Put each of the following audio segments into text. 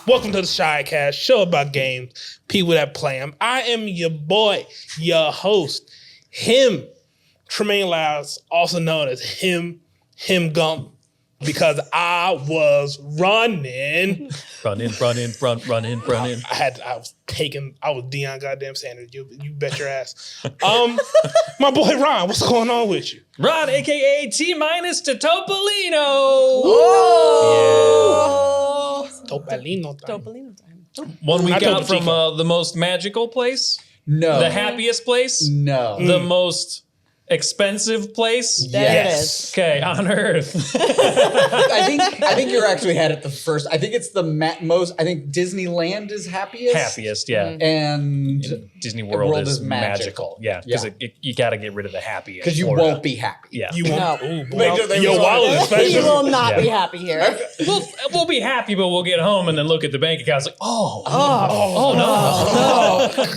Welcome to the SydeQuest, show about games, people that play them. I am your boy, your host, Tremayne Lyles, also known as him Gum, because I was running. running. I was Deion goddamn Sanders. You bet your ass. My boy Ron, what's going on with you? Ron, aka T- to Topolino. Oh! Yeah. Topolino time. 1 week out from the most magical place. No. The happiest place. No. The most expensive place. There it is. Okay, on Earth. I think you're actually had it the first. I think it's the most. I think Disneyland is happiest. Happiest, yeah. And Disney World is magical. Yeah, because you got to get rid of the happy. Because you won't be happy. Yeah. You won't. No. Your wallet is You special. will not be happy here. We'll be happy, but we'll get home and then look at the bank account. It's like,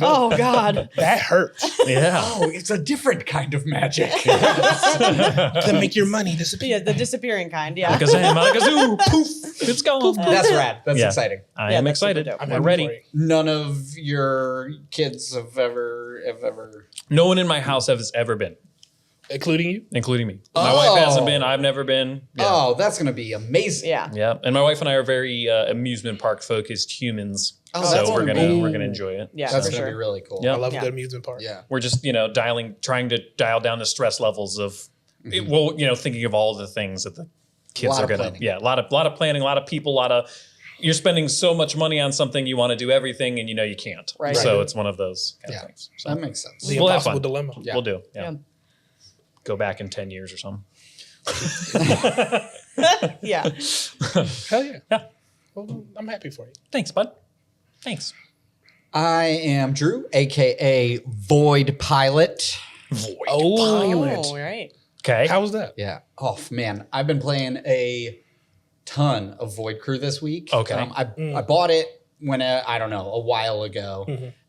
Oh God. That hurts. yeah. Oh, it's a different kind of magic. To make your money disappear. Yeah, the disappearing kind. Yeah. Alakazam, poof, it's gone. That's rad. That's Yeah. exciting. I Yeah, am that's super excited. dope. I'm We're happy ready. for you. None of your kids have ever. No one in my house has ever been, Including you? including me. My wife hasn't been. I've never been. Yeah. Oh, that's gonna be amazing. Yeah. Yeah, and my wife and I are very amusement park focused humans, Oh, so that's we're gonna gonna be- we're gonna enjoy it. Yeah, That's for gonna sure. be really cool. Yeah. I love a Yeah. good amusement park. Yeah. We're just trying to dial down the stress levels of, thinking of all the things that the kids Lot are of gonna. planning. Yeah, a lot of planning, a lot of people, You're spending so much money on something, you want to do everything, and you can't. Right. So Right. it's one of those kind of Yeah. things. So That makes sense. The We'll have impossible fun. dilemma. Yeah. we'll do. Yeah. Yeah. Go back in 10 years or something. Yeah. Hell yeah. Yeah. Well, I'm happy for you. Thanks, bud. Thanks. I am Drew, aka Void Pilot. Oh, right. Okay. How was that? Yeah. Oh man, I've been playing a ton of Void Crew this week. Okay. I bought it when I don't know, a while ago,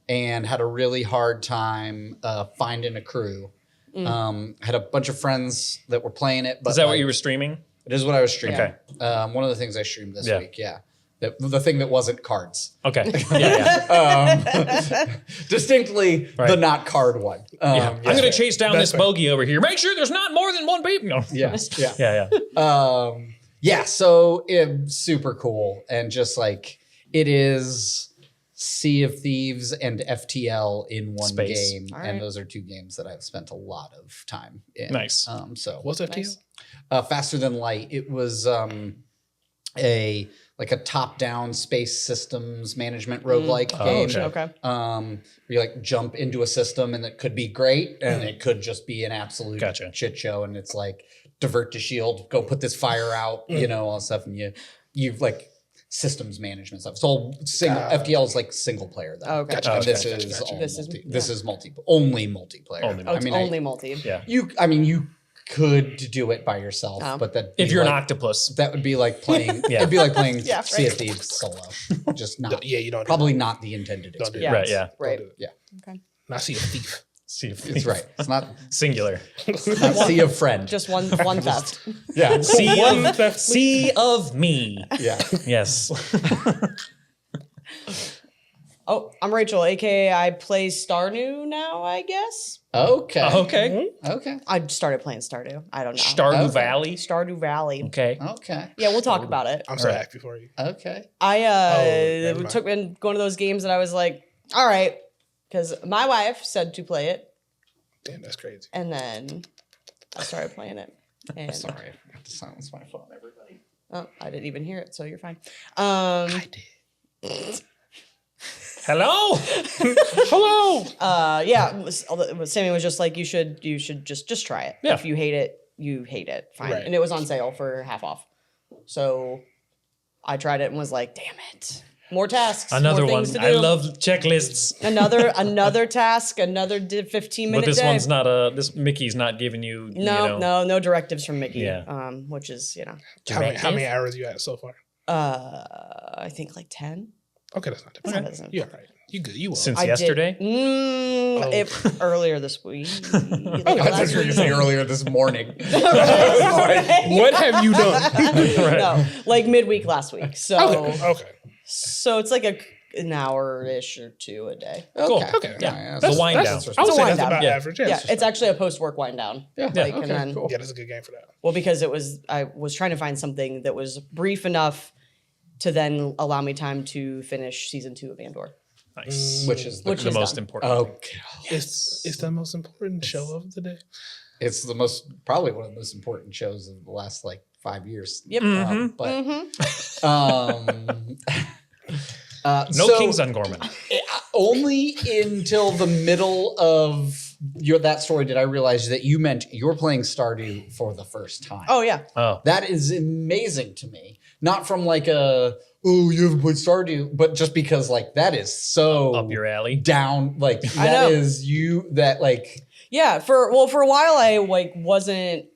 and had a really hard time finding a crew. Had a bunch of friends that were playing it. But Is that what you were streaming? It is what I was streaming. Okay. One of the things I streamed this Yeah. week. Yeah. The thing that wasn't cards. Okay. Yeah. Distinctly Right. the not card one. I'm going to chase down That's this fair. bogey over here. Make sure there's not more than one baby. No. Yeah. Yeah. Yeah. Yeah, so it's super cool. And just like it is Sea of Thieves and FTL in one Space. game. All And right. those are two games that I've spent a lot of time in. Nice. So What's that Nice. Faster Than Light. It was a top-down space systems management roguelike game. okay. Okay. Where you like jump into a system and it could be great and it could just be an absolute Gotcha. shit show. And it's like divert to shield, go put this fire out, all that stuff. And you like systems management stuff. It's all single. FTL is like single player though. Okay. Gotcha, And gotcha, this gotcha, is gotcha. all This is- this is only multiplayer. Only Oh, it's I mean, only multi. Yeah. you could do it by yourself, but that If you're an octopus. that would be like playing. Yeah. It'd be like playing Yeah, Sea of right. Thieves solo. Just not. Yeah, you don't. Probably not the intended Don't do experience. that. Right, yeah. Right. Don't do it. Yeah, Okay. Not see a thief. See if it's right. It's not Singular. not Sea of Friend. Just one theft. yeah, Sea of me. yeah. Yes. Oh, I'm Rachel, aka I play Stardew now, I guess. Okay. Okay. Okay. I started playing Stardew. I don't know. Stardew Okay. Valley. Stardew Valley. Okay. Okay. Yeah, we'll talk about it. I'm so Right. happy for you. Okay. I never mind. took been going to those games and I was like, all right, because my wife said to play it, Damn, that's crazy. and then I started playing it. And Sorry, I have to silence my phone, everybody. oh, I didn't even hear it, so you're fine. I did. Hello. Hello. Yeah, Sammy was just like, you should just try it. Yeah. If you hate it, you hate it. Fine. Right. And it was on sale for half off. So I tried it and was like, damn it. More tasks. Another more one. things to I do. love checklists. another task, another 15-minute But this day. one's not this Mickey's not giving you. No directives from Mickey. Yeah. Which is, How many hours you had so far? I think like 10. Okay, that's not Not bad. as- You're all right. You good. You will. Since I did- yesterday. Earlier this week. I thought you were going to say earlier this morning. What have you done? Right. No, like midweek last week. So Okay. So it's like an hour-ish or two a day. Cool. Okay. Yeah. That's The wind down. I would It's a say wind that's down. about Yeah. average. Yeah, Yeah. it's actually a post-work wind down. Yeah. Like, Okay, and then cool. Yeah, that's a good game for that. well, because I was trying to find something that was brief enough to then allow me time to finish season 2 of Andor. Nice. Which is Which The is most done. important. oh, It's the most important show of the day. it's probably one of the most important shows of the last like 5 years. Yep. But Mm-hmm. No so, Kings on Gorman. Only until the middle of that story did I realize that you meant you're playing Stardew for the first time. Oh yeah. Oh. That is amazing to me. Not from like you haven't played Stardew, but just because like that is so Up your alley. down. Like I know. that is you that like Yeah. For a while I like wasn't.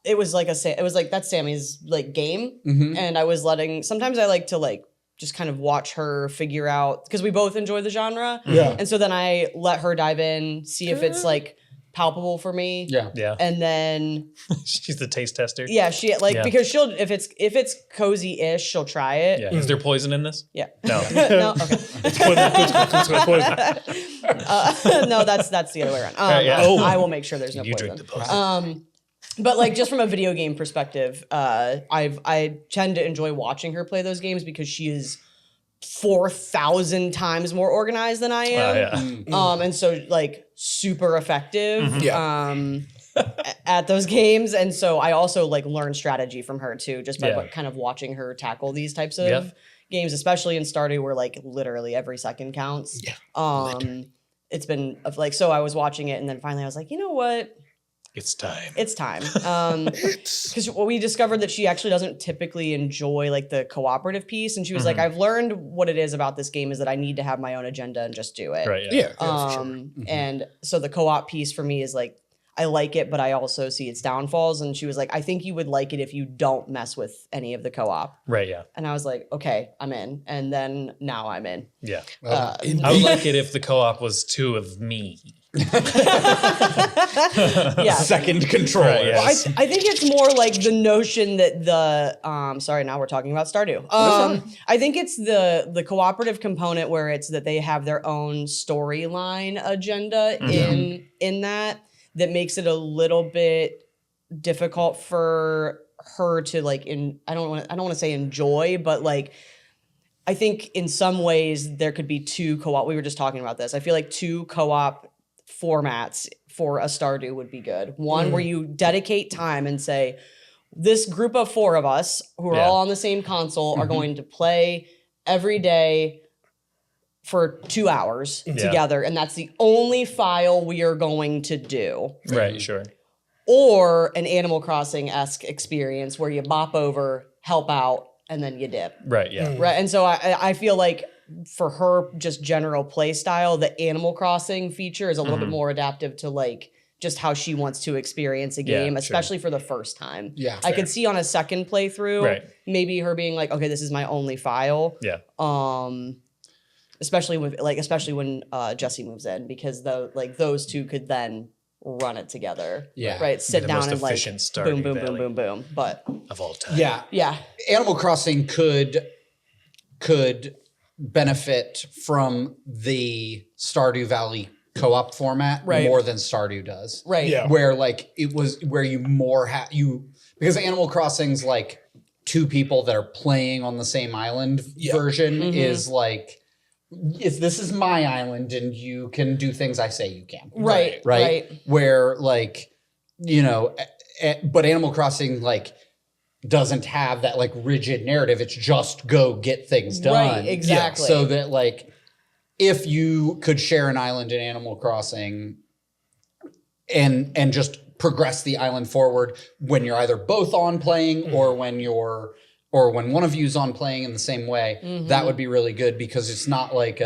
It was like that's Sammy's like game, and I was sometimes I like to like just kind of watch her figure out because we both enjoy the genre. Yeah. And so then I let her dive in, see if it's like palpable for me. yeah. Yeah. And then She's the taste tester. yeah, she like Yeah. because she'll if it's cozy-ish, she'll try it. Yeah. Is there poison in this? Yeah. No. No, okay. It's poison. No, that's the other way around. yeah. Oh. I will make sure there's no You poison. drink the poison. But like just from a video game perspective, I tend to enjoy watching her play those games because she is 4,000 times more organized than I am. Yeah. And so like super effective Yeah. at those games. And so I also like learn strategy from her too, just by Yeah. kind of watching her tackle these types of Yep. games, especially in Stardew where like literally every second counts. Yeah. It's been like, so I was watching it and then finally I was like, you know what? It's time. It's time. Because we discovered that she actually doesn't typically enjoy like the cooperative piece. And she was like, I've learned what it is about this game is that I need to have my own agenda and just do it. Right. Yeah. Yeah, for sure. And so the co-op piece for me is like, I like it, but I also see its downfalls. And she was like, I think you would like it if you don't mess with any of the co-op. Right. Yeah. And I was like, okay, I'm in. And then now I'm in. Yeah. Well, I would like it if the co-op was 2 of me. Yeah. second controller. Right, yeah. Well, I think it's more like the notion that the sorry, now we're talking about Stardew. I think it's the cooperative component where it's that they have their own storyline agenda in that makes it a little bit difficult for her to like I don't want to say enjoy, but like I think in some ways there could be 2 co-op. We were just talking about this. I feel like 2 co-op formats for a Stardew would be good. One where you dedicate time and say, this group of 4 of us who are all on the same console are going to play every day for 2 hours together. And that's the only file we are going to do. Right. Sure. Or an Animal Crossing-esque experience where you bop over, help out, and then you dip. Right. Yeah. Right. And so I feel like for her just general play style, the Animal Crossing feature is a little bit more adaptive to like just how she wants to experience a game, sure. especially for the first time. Yeah, I could see on a second playthrough, Right. maybe her being like, okay, this is my only file. Yeah. Especially when Jesse moves in, because those 2 could then run it together. Yeah. Right. Sit the down most and like efficient Stardew boom, boom, boom, Valley. boom, boom. But Of all time. Yeah. yeah. Animal Crossing could benefit from the Stardew Valley co-op format Right. more than Stardew does. Right. Yeah. Where like it was where you more because Animal Crossing's like 2 people that are playing on the same island version is like this is my island and you can do things I say you can. Right. Right. Where like, but Animal Crossing like doesn't have that like rigid narrative. It's just go get things done. Right, exactly. So that like if you could share an island in Animal Crossing and just progress the island forward when you're either both on playing or when when one of you's on playing in the same way, that would be really good because it's not like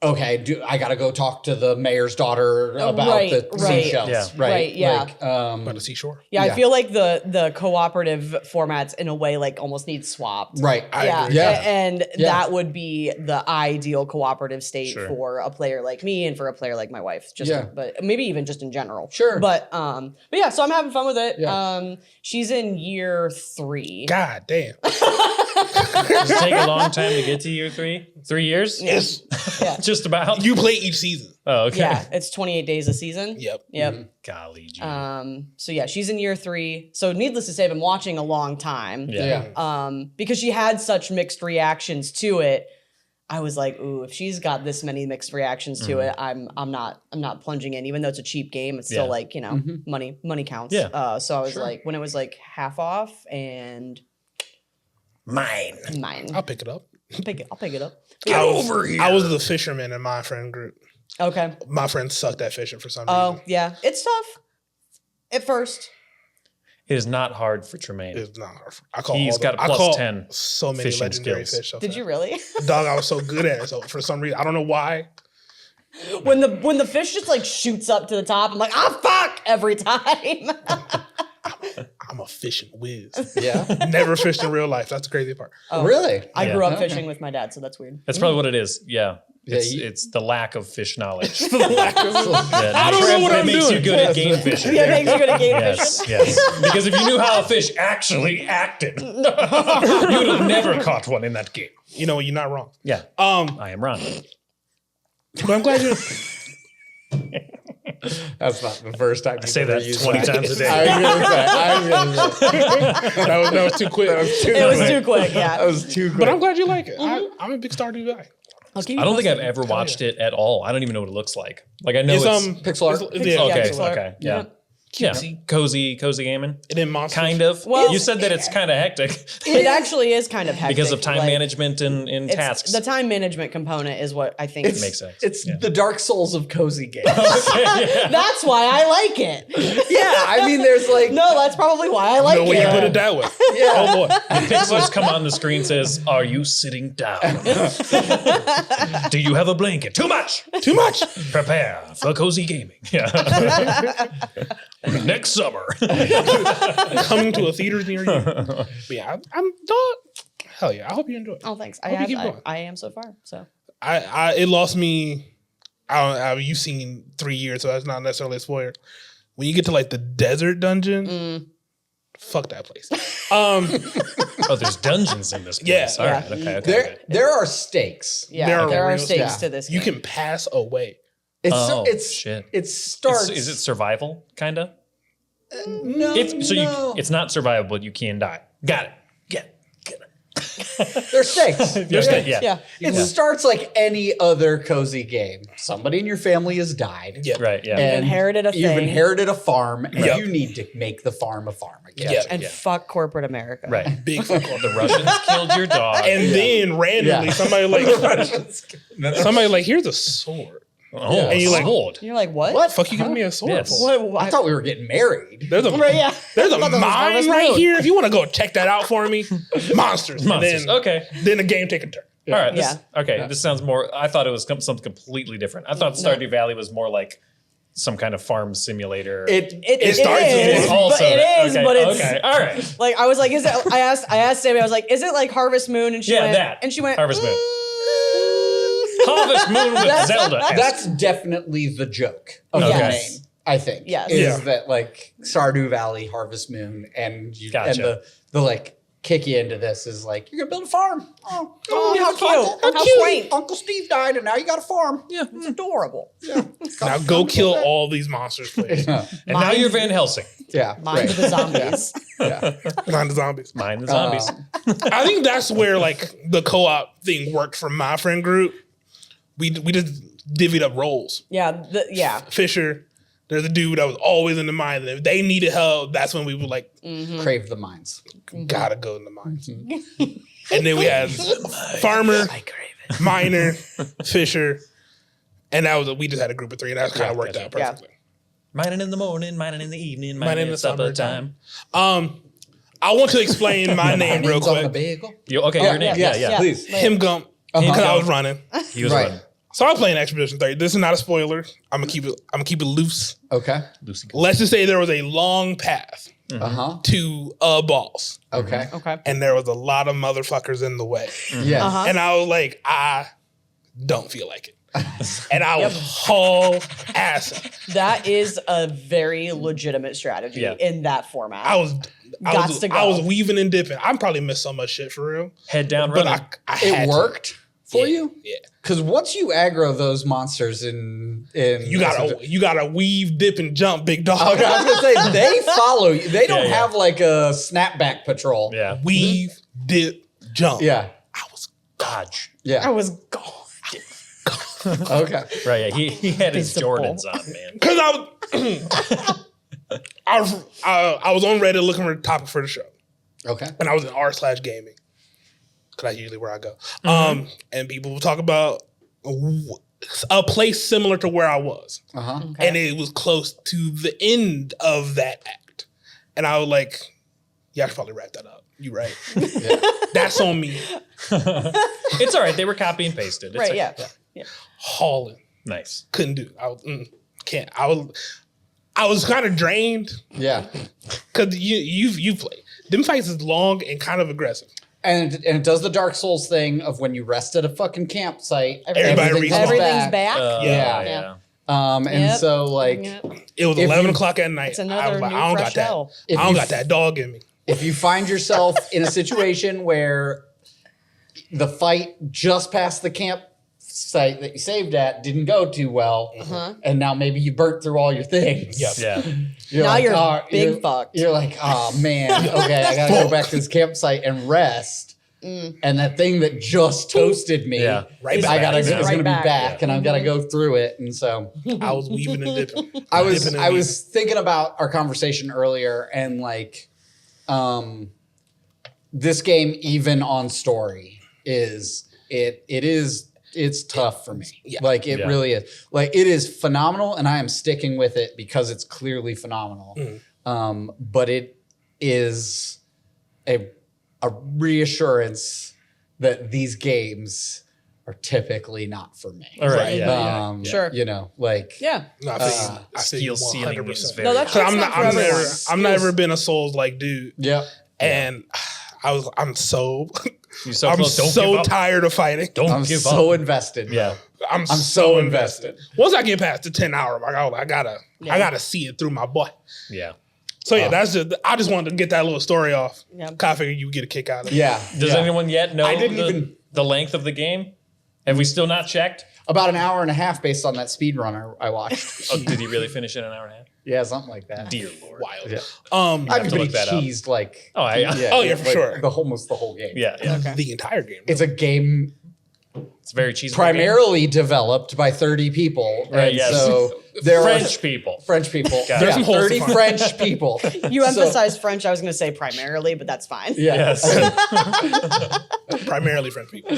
I got to go talk to the mayor's daughter about the seashells. Yeah. Right, yeah. Like, By the seashore. Yeah, Yeah. I feel like the cooperative formats in a way like almost need swapped. right. Yeah, agree. Yeah. and Yeah. that would be the ideal cooperative state Sure. for a player like me and for a player like my wife. But maybe even just in general. Sure. But yeah, so I'm having fun with it. Yeah. She's in year 3. God damn. Does it take a long time to get to year 3? 3 years? Yes. Yeah. Just about. You play each season. Oh, okay. Yeah, it's 28 days a season. Yep. Yep. Golly gee. So yeah, she's in year 3. So needless to say, I've been watching a long time. Yeah. Because she had such mixed reactions to it. I was like, ooh, if she's got this many mixed reactions to it, I'm not plunging in. Even though it's a cheap game, it's still like, money counts. Yeah. So I was like, when it was like half off and Mine. I'll pick it up. I'll pick it up. Over here. I was the fisherman in my friend group. Okay. My friends sucked at fishing for some Oh reason. yeah, it's tough at first. It is not hard for Tremayne. It's not hard. I call He's all got a I plus caught 10 so many fishing legendary skills. fish. So Did fast. you really? Dog, I was so good at it. So for some reason, I don't know why. when the fish just like shoots up to the top, I'm like, ah, fuck, every time. I'm a fishing whiz. Yeah. Never fished in real life. That's the crazy part. Oh, Really? I Yeah. grew up Okay. fishing with my dad, so that's weird. That's probably what it is. Yeah. Yeah, It's the lack of fish knowledge. I don't know what That I'm makes doing. you good at game fishing. Yeah, makes you good at game Yes, fishing. yes. Because if you knew how a fish actually acted, you would have never caught one in that game. You know, you're not wrong. Yeah, I I am wrong. but I'm glad you. That's not the first time. I say that 20 times a day. I was gonna say. that was too quick. It was too quick, yeah. That was too quick. But I'm glad you like it. I'm a big Stardew guy. I'll keep you I don't think posted. I've ever watched it at all. I don't even know what it looks like. Like I know It's it's, pixel art. Yeah, okay, pixel art. okay, yeah. Yeah. Yeah, cozy gaming, and then monsters. kind of. Well, you said that it's kind of hectic It actually is kind of hectic. because of time like, management and it's- tasks. The time management component is what I think It's, makes sense. It's Yeah. the Dark Souls of cozy games. That's why I like it. Yeah, I mean, there's like, No, that's probably why I like No way it. you put it that way. yeah. Oh boy. Pixels come on the screen says, "Are you sitting down? Do you have a blanket? Too much. Too much. Prepare for cozy gaming." Yeah. Next summer. Coming to a theater near you. But yeah, I'm dog. Hell yeah. I hope you enjoy it. Oh, thanks. Hope you keep going. I am so far. So It lost me. You've seen 3 years, so that's not necessarily a spoiler. When you get to like the desert dungeon, fuck that place. Oh, there's dungeons in this place. Yeah. All right. Yeah. Okay. There are stakes. yeah, There there are are real stakes stuff. to this. You game. can pass away. It's shit. It starts. Is it survival? Kinda. No, It's not survivable. You can die. Got it. Get it. There's stakes. There's that. Yeah. Yeah. It starts like any other cozy game. Somebody in your family has died. Yeah. Right. Yeah. And inherited a You've thing. inherited a farm, and Yep. you need to make the farm a farm again. Yeah. And fuck corporate America. Right. Big fuck off. The Russians killed your dog. And then randomly Yeah. somebody like here's a sword. oh, And you're like, sword. You're like, what? What? Fuck you giving me a sword Yes. for? What? I thought we were getting married. There's a Right, yeah. there's I a thought that was mine Harvest right Moon. here. If you want to go check that out for me, monsters. Monsters. And then, Okay. Then the game take a turn. All right. Yeah. This sounds more. I thought it was something completely different. I thought Stardew Valley was more like some kind of farm simulator. It starts with is, this. but it is, okay, but it's okay. All right. like I was like, is it? I asked Sammy, I was like, is it like Harvest Moon? And she Yeah, went, that. and she went, Harvest Moon. "Mm." Harvest Moon with Zelda. That's definitely the joke of the Yes. name, I think. Yes. Is Yeah. that like Stardew Valley, Harvest Moon, and Gotcha. the like kick you into this is like, you're gonna build a farm. Oh, how cute. How cute. quaint. Uncle Steve died and now you got a farm. Yeah. It's adorable. Now go kill all these monsters, please. Yeah. And now you're Van Helsing. Yeah. Mind right. the zombies. Yeah. Mind the zombies. Mind the zombies. I think that's where like the co-op thing worked for my friend group. We just divvied up roles. Yeah, yeah. Fisher, there's a dude that was always in the mines. And if they needed help, that's when we would like Crave the mines. gotta go in the mines. And then we had farmer, miner, fisher, and we just had a group of 3, and that kind of worked out Yeah. perfectly. Mining in the morning, mining in the evening, Mining mining in the at supper summertime. time. I want to explain my name real Beans on the quick. bagel. Okay, your name. yes, Yeah. please. Him Gump, Uh-huh. because I was running. He was Right. running. So I was playing Expedition 30. This is not a spoiler. I'm gonna keep it loose. Okay. Lucy. Let's just say there was a long path Uh-huh. to a boss, Okay. Okay. and there was a lot of motherfuckers in the way. Yeah. Uh-huh. And I was like, I don't feel like it. and I was haul ass. That is a very legitimate strategy Yeah. in that format. I was Gots to go. I was weaving and dipping. I probably missed so much shit for real. Head down, But running. I had It to. worked for Yeah, you? Yeah. Because once you aggro those monsters in You gotta weave, dip, and jump, big dog. Okay, I was gonna say they follow you. They don't Yeah. have like a snapback patrol. Yeah. Weave, dip, jump. Yeah. I was Dodge. I Yeah. was gone. Okay. Right. Yeah. He had his Visible. Jordans on, man. because I was on Reddit looking for a topic for the show, Okay. and I was in r/gaming because that's usually where I go. And people will talk about a place similar to where I was, Uh-huh. Okay. and it was close to the end of that act, and I was like, "Yeah, I should probably wrap that up." You right? Yeah. That's on me. It's all right. They were copy and pasted. It's Right, okay. yeah. Hauling. Nice. Couldn't do it. I was, can't. I was kind of drained Yeah. because you play. Them fights is long and kind of aggressive. And it does the Dark Souls thing of when you rest at a fucking campsite, Everybody everything respawns. comes Everything's back. Yeah. Yeah. And Yep. so like Yep. It was If 11 you- o'clock at night. It's I another was like, new I don't fresh got that. hell. If I don't you got that dog in me. if you find yourself in a situation where the fight just past the campsite that you saved at didn't go too well, and now maybe you burnt through all your things. Yep. Yeah. You're Now like, you're "Oh," big fucked. You're like, oh man, okay, I gotta go back to this campsite and rest. And that thing that just toasted me, Yeah. Right I back. gotta It's it's right gonna back. be back, and I've gotta go through it. And so I was weaving and dipping. I Dipping and was thinking about our conversation earlier, and like, this game, even on story, it's tough for me. Yeah. Like it Yeah. really is. Like it is phenomenal, and I am sticking with it because it's clearly phenomenal. But it is a reassurance that these games are typically not for me. All right. Right. Yeah. Sure. You know, like Yeah. No, I feel you. I feel you Skill ceiling is 100%. very No, that's Because not for everyone. I've never been a Souls like dude, yeah. and I'm so You're so I'm close. Don't so give up. tired of fighting. Don't I'm give so up. invested. Yeah. I'm so invested. Once I get past the 10-hour mark, I gotta see it through my boy. Yeah. So yeah, that's just. I just wanted to get that little story off. Yeah. I figured you would get a kick out of it. Yeah. Does yeah. anyone yet know I didn't even- the length of the game? Have we still not checked? About an hour and a half based on that speed run I watched. Oh, did he really finish in an hour and a half? Yeah, something like that. Dear Lord. Wild. Yeah. Um, have to Everybody look that up. cheesed like Oh, Oh, yeah, for sure. almost the whole game. Yeah. Yeah. the entire game. It's a game It's very cheesy. primarily developed by 30 people. Right, and yes. so there French are people. French people. Got it. There's some holes to 30 find. French people. You So- emphasize French. I was going to say primarily, but that's fine. Yeah. Yes. Primarily French people.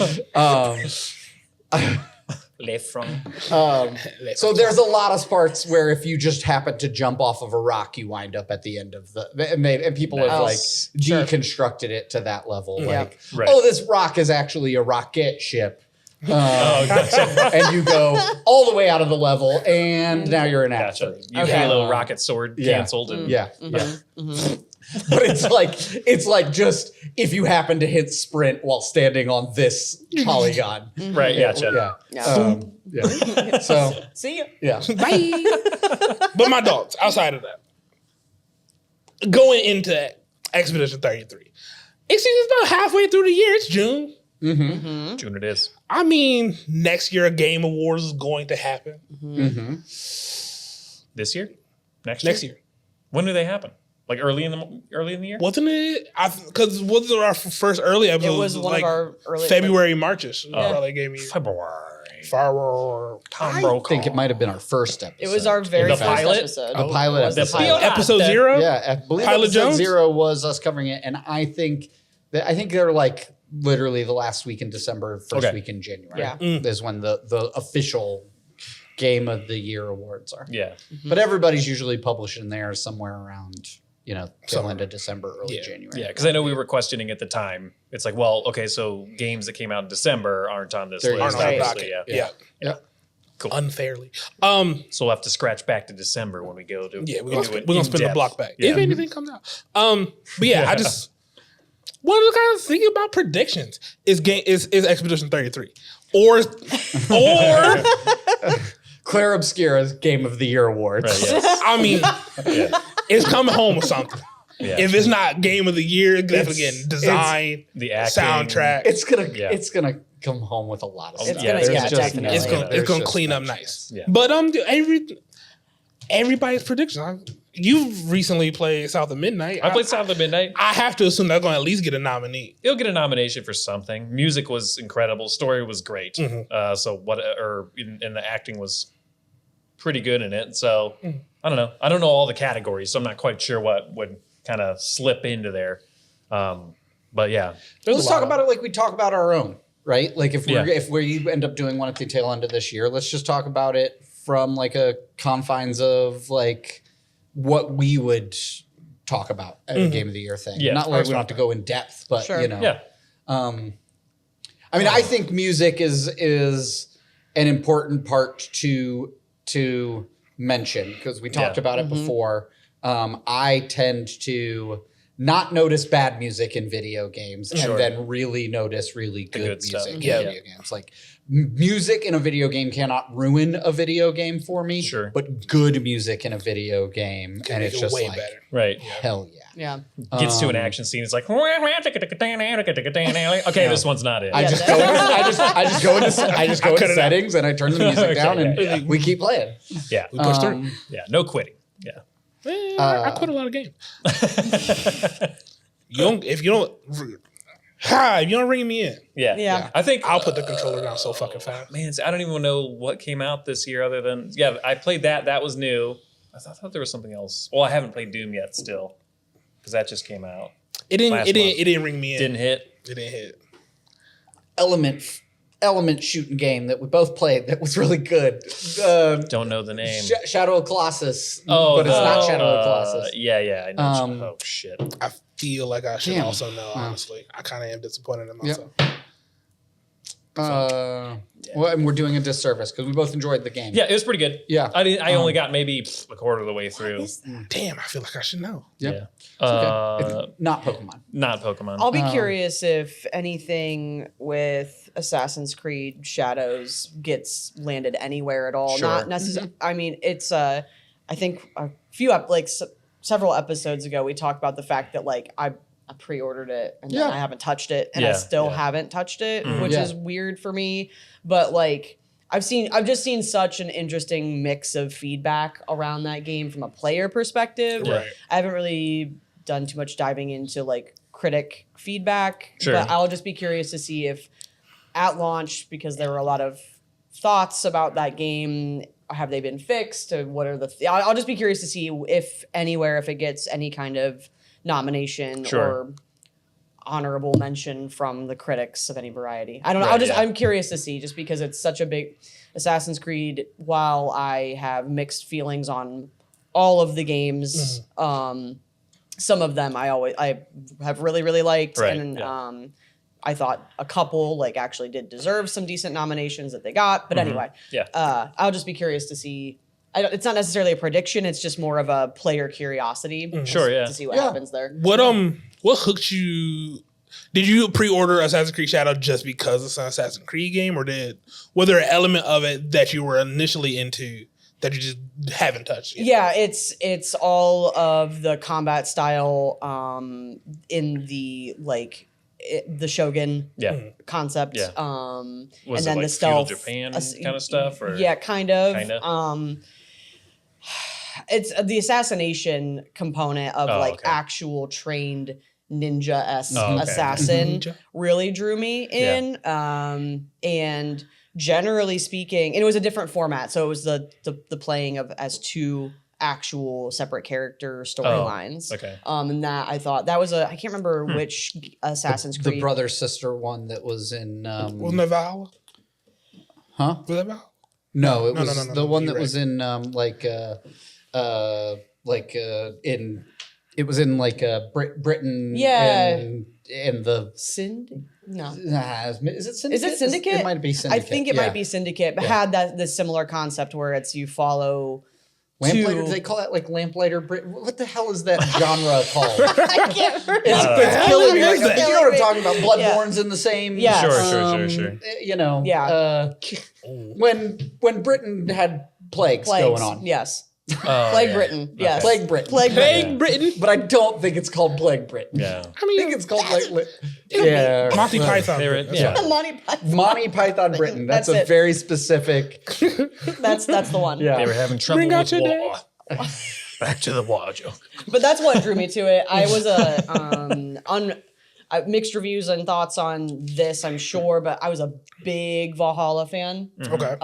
Les Francs. So there's a lot of parts where if you just happen to jump off of a rock, you wind up at the end of and people have like Nice. Sure. deconstructed it to that level. Yeah. Like, Right. oh, this rock is actually a rocket ship. Oh, gotcha. And you go all the way out of the level, and now you're an Gotcha. athlete. You Okay. Halo rocket sword Yeah. canceled. And Yeah. Mm-hmm. But it's like just if you happen to hit sprint while standing on this polygon. Right. Gotcha. Yeah. Yeah. Yeah. So See ya. yeah. Bye. But my dogs, outside of that, going into Expedition 33, it's about halfway through the year. It's June. June it is. I mean, next year a Game Awards is going to happen. This year? Next Year. When do they happen? Like early in the year? Wasn't it? Because wasn't our first early episode? It was one like of our early February, Marchish. Oh. Probably gave me February. I think it might have been our first episode. It was our very The first pilot? episode. The pilot Was the episode. pilot. episode that- 0. Yeah, I believe Pilot episode Jones? 0 was us covering it, and I think they're like literally the last week in December, first Okay. week in January. Yeah. Is when the official Game of the Year awards are. Yeah. But everybody's usually publishing there somewhere around tail Summer. end of December, early Yeah. January. Yeah, because I know we were questioning at the time. It's like, well, okay, so games that came out in December aren't on this They're list. Aren't on the obviously, docket. yeah. Yeah. Cool. Unfairly. So we'll have to scratch back to December when we go to Yeah, we're into gonna, it we're gonna in spin the depth. block back Yeah. if anything comes out. But yeah, I just wanted to kind of think about predictions. Is Expedition 33? or Claire Obscura's Game of the Year awards. Right, yes. I mean, Yeah. it's coming home with something. Yeah. If it's not Game of the Year, definitely getting design, The acting. soundtrack. It's gonna Yeah. it's gonna come home with a lot of It's stuff. gonna- There's yeah, just definitely. it's gonna there's just clean no up chance. nice. Yeah. But everybody's prediction. You recently played South of Midnight. I played South of Midnight. I have to assume they're going to at least get a nominee. It'll get a nomination for something. Music was incredible. Story was great. Mhm. And the acting was pretty good in it. So I don't know. I don't know all the categories, so I'm not quite sure what would kind of slip into there. But yeah, Let's talk about it like we talk about our own, right? Like if Yeah. we end up doing one at the tail end of this year, let's just talk about it from like a confines of like what we would talk about at a Game of the Year thing. Yeah. Not like we don't have to go in depth, but Sure. you know. yeah, I mean, I think music is an important part to mention because we talked Yeah. about it before. I tend to not notice bad music in video games Sure. and then really notice really good, good stuff. music in Yeah. video games. Like music in a video game cannot ruin a video game for me, Sure. but good music in a video game Can and make it's it just way like better. right. hell yeah. Yeah. Gets to an action scene. It's like, okay, this one's not it. I just go. I just go into cut it out. settings and I turn the music Okay, down and yeah. we keep playing. yeah, We push through. yeah, no quitting. Yeah. I quit a lot of games. If you don't ring me in, Yeah. Yeah. I think I'll put the controller down so fucking fast. man, I don't even know what came out this year other than I played that. That was new. I thought there was something else. Well, I haven't played Doom yet still because that just came out. It didn't. Last It didn't. month. It didn't ring me in. Didn't hit. It didn't hit. Element shooting game that we both played that was really good. Don't know the name. Shadow of Colossus. Oh, but it's not Shadow of Colossus. Yeah. I know. Oh shit. I feel like I should Damn. also know. Honestly, I kind of am disappointed in Yep. myself. Well, and we're doing a disservice because we both enjoyed the game. Yeah, it was pretty good. Yeah. I only got maybe a quarter of the way through. Damn, I feel like I should know. Yep. Yeah. Okay. It's not Pokemon. Not Pokemon. I'll be curious if anything with Assassin's Creed Shadows gets landed anywhere at all. Sure. Not necessarily. I mean, it's I think a few several episodes ago we talked about the fact that like I pre-ordered it and then I haven't touched it and I Yeah, still yeah. haven't touched it, Mhm. which Yeah. is weird for me. But like I've just seen such an interesting mix of feedback around that game from a player perspective. Yeah. Right. I haven't really done too much diving into like critic feedback, Sure. but I'll just be curious to see if at launch, because there were a lot of thoughts about that game, have they been fixed? Or what are I'll just be curious to see if anywhere, if it gets any kind of nomination Sure. or honorable mention from the critics of any variety. I don't know. Right, yeah. I'm curious to see just because it's such a big Assassin's Creed. While I have mixed feelings on all of the games, some of them I have really liked, Right, and yeah. I thought a couple like actually did deserve some decent nominations that they got. But anyway, Yeah. I'll just be curious to see. It's not necessarily a prediction. It's just more of a player curiosity. Sure, yeah. To see what Yeah. happens there. What hooked you? Did you pre-order Assassin's Creed Shadow just because it's an Assassin's Creed game, or was there an element of it that you were initially into that you just haven't touched yet? Yeah, it's all of the combat style in the like the Shogun Yeah. concept. Yeah. And Was then it like the stealth feudal Japan kind of stuff? Or? Yeah, kind of. Kinda? It's the assassination component of Oh, like okay. actual trained ninja-esque Oh, okay. assassin Ninja. really drew me in. And generally speaking, and it was a different format. So it was the playing of as two actual separate character storylines. Okay. And that I thought that was I can't remember which Assassin's The Creed. brother sister one that was in. Wasn't that Valhalla? Huh? Was that Valhalla? No, it No, was no, the one you're that was in it was in like Britain. Yeah. and the. No. Is it Syndicate? Is it Syndicate? It might be Syndicate. I think it might be Syndicate, but had the similar concept where it's you follow Lamplighter, do they call that like Lamplighter? What the hell is that genre called? I can't remember. It's killing me. What Like, is that? you know what I'm talking about? Bloodborne's in the same. Yeah. Sure. You know. Yeah. When Britain had plagues Plagues. going on. Yes. Oh, Plague yeah. Britain. Yes. Plague Britain. Plague Britain. Hey, Britain. But I don't think it's called Plague Britain. Yeah. I think it's called like yeah. Monty Python. They were- That's yeah. right. Monty Python. Monty Python Britain. That's a it. very specific. That's the one. Yeah. They were having trouble Bring out with your war. Back to the war joke. But that's what drew me to it. I was mixed reviews and thoughts on this, I'm sure, but I was a big Valhalla fan. Okay.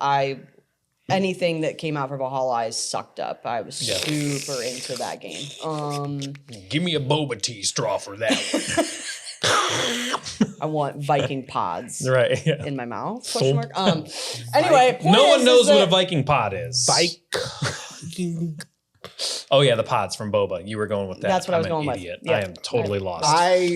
I anything that came out for Valhalla, I sucked up. I was super into that game. Give me a boba tea straw for that one. I want Viking pods Right. Yeah. in my mouth. Question mark. Anyway, point No one is knows what a that- Viking pod is. Viking. Oh yeah, the pods from Boba. You were going with that. That's what I was I'm an going with. idiot. Yeah. I am totally lost. Oh,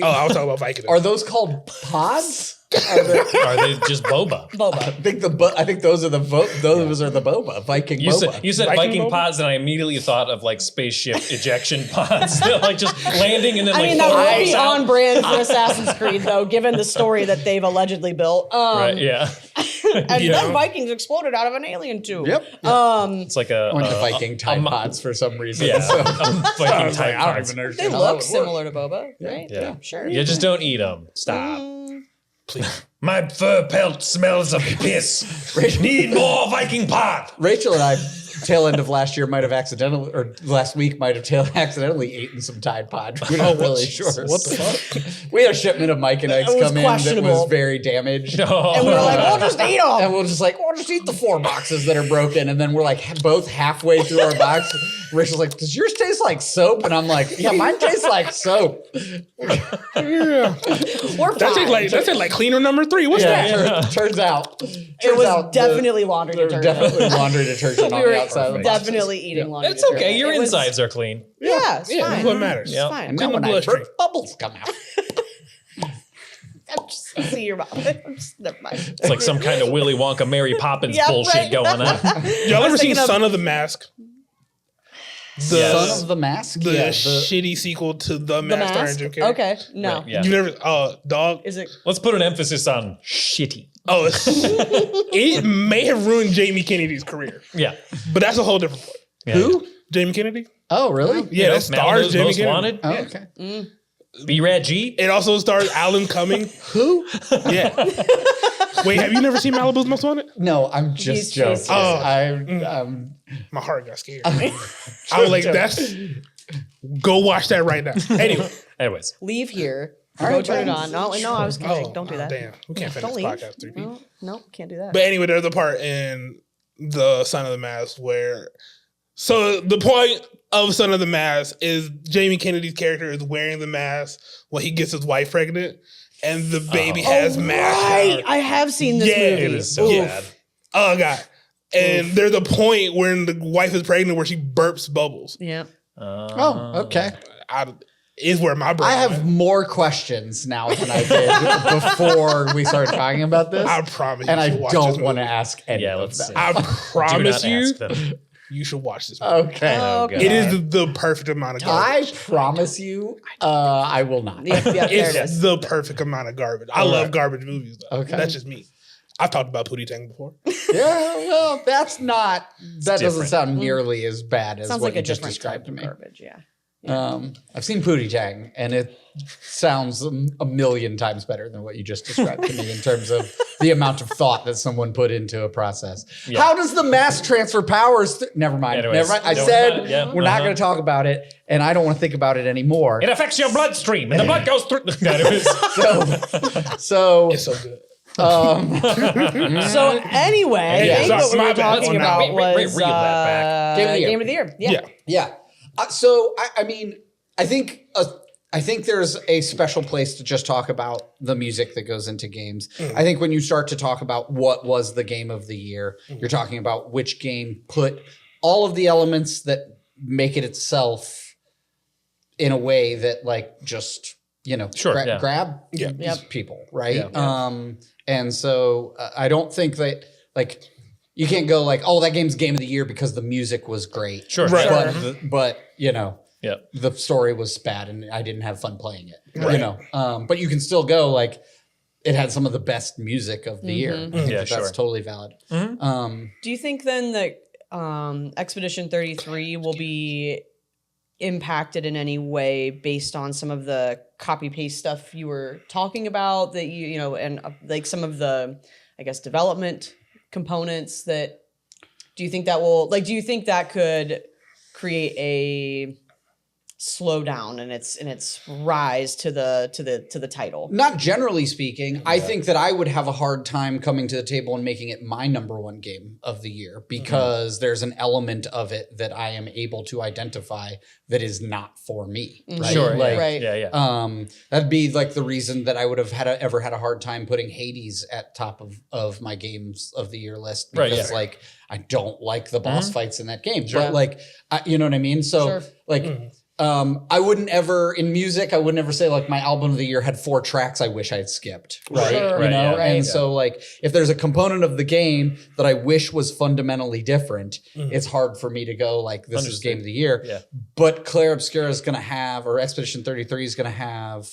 I was talking about Viking. Are those called pods? Are they- Are they just Boba? I Boba. think those are the boba Viking You boba. said, you said Viking Viking Boba? pods, and I immediately thought of like spaceship ejection pods, like just landing and then I like mean, that would be falling out. on brand for Assassin's Creed, though, given the story that they've allegedly built. Right? Yeah. And You then know? Vikings exploded out of an alien tube. Yep. It's like a I went to Viking Tide mo- Pods for some reason. yeah, So. a Viking type I don't pods. even They understand how that look would similar to Boba, right? Yeah. Sure. You just don't eat them. Stop. Please. My fur pelt smells of piss. Need more Viking pod. Rachel and I, tail end of last year, might have accidentally, or last week, might have accidentally eaten some Tide Pod. We're not really sure. What the fuck? We had a shipment of Mike and Ike's It was come in that was questionable. very damaged. Oh, And we were like, we'll just eat them. And we'll just like, we'll just eat the 4 boxes that are broken. And then we're like both halfway through our box. Rachel's like, does yours taste like soap? And I'm like, yeah, mine tastes like soap. Yeah. We're fine. That's like cleaner number 3. What's that? Turns out. It was definitely laundry There was detergent. definitely laundry detergent on We the were outside of the box. definitely eating laundry it's okay. detergent. Your It was- insides are clean. Yeah, it's Yeah, fine. that's what matters. Yeah. It's fine. And then Clean when the I bloodstream. burp, bubbles come out. I'm just see your mouth. Never mind. It's like some kind of Willy Wonka, Mary Poppins Yeah, bullshit right. going on. Y'all ever seen thinking of- Son of the Mask? The, Yes. Son of the Mask? the Yeah. shitty sequel to The The Mask starring mask. Jim Carrey. Okay, no. Right, yeah. You never, dog. Is it? Let's put an emphasis on shitty. Oh, it may have ruined Jamie Kennedy's career, Yeah. but that's a whole different point. Yeah. Who? Jamie Kennedy? Oh, really? Yeah, that stars Malibu's Jamie Most Kennedy. Wanted. Oh, Yeah. okay. B-Rad G. It also stars Alan Cumming. Who? Yeah. Wait, have you never seen Malibu's Most Wanted? No, I'm He's just joking. just- Oh. I'm My heart got scared. I was like, that's. Go watch that right now. Anyway. Anyways. Leave here. All Go right, turn it guys. on. No, I was kidding. Oh, Don't do oh, that. Damn. We can't finish Don't this leave. podcast with 3 people. No, can't do that. But anyway, there's a part in the Son of the Mask where. So the point of Son of the Mask is Jamie Kennedy's character is wearing the mask when he gets his wife pregnant, and the baby has mask. Right, power. I have seen this Yeah, movie. It is so Oof. bad. Oh god! And there's a point when the wife is pregnant where she burps bubbles. Yeah. Oh, okay. Is where my brain. I have went. more questions now than I did before we started talking about this. I promise. And you I should watch this don't want to movie. ask any Yeah, of let's them. see. I Do promise not you, ask them. you should watch this movie. Okay. Oh, Okay. God. It is the perfect amount of garbage. I promise you, I will not. Yeah, there it It's is. the perfect amount of garbage. I All love right. garbage movies though. Okay. That's just me. I've talked about Pootie Tang before. Yeah, well, that doesn't different. sound nearly as bad as Sounds what like you a just different described type to of me. garbage. Yeah. I've seen Pootie Tang, and it sounds a million times better than what you just described to me in terms of the amount of thought that someone put into a process. Yeah. How does the mass transfer powers? Never mind. Anyways, Never mind. I don't said mind. Yeah, we're not uh-huh. going to talk about it, and I don't want to think about it anymore. It affects your bloodstream, and the blood goes through. Anyways. So It's so good. So anyway, Yeah, I think sorry, what we my were bad. talking Oh, no. about Reel was that back. Game of the Year. Game of the Year. Yeah. Yeah. Yeah. So I mean, I think there's a special place to just talk about the music that goes into games. I think when you start to talk about what was the game of the year, you're talking about which game put all of the elements that make it itself in a way that like just Sure, yeah. grab Yeah. these people, right? Yeah. And so I don't think that like you can't go like, oh, that game's game of the year because the music was great. Sure. Right. But you know, Yeah. the story was bad and I didn't have fun playing it. Right. You know, but you can still go like, it had some of the best music of the year. I think Yeah, that's sure. totally valid. Do you think then that Expedition 33 will be impacted in any way based on some of the copy paste stuff you were talking about that you know, and like some of the, I guess, development components that, do you think that could create a slowdown in its rise to the title? Not generally speaking. I think that I would have a hard time coming to the table and making it my number one game of the year because there's an element of it that I am able to identify that is not for me. Right? Sure. Like, Right. Yeah. that'd be like the reason that I would have ever had a hard time putting Hades at top of my games of the year list Right, because yeah. like I don't like the boss fights in that game. Sure. But like, you know what I mean? So Sure. like, I wouldn't ever in music. I would never say like my album of the year had 4 tracks I wish I had skipped. Right. Sure. You know. Right, yeah. And Right. so like if there's a component of the game that I wish was fundamentally different, it's hard for me to go like this is Understood. game of the year. Yeah. But Claire Obscura is going to have, or Expedition 33 is going to have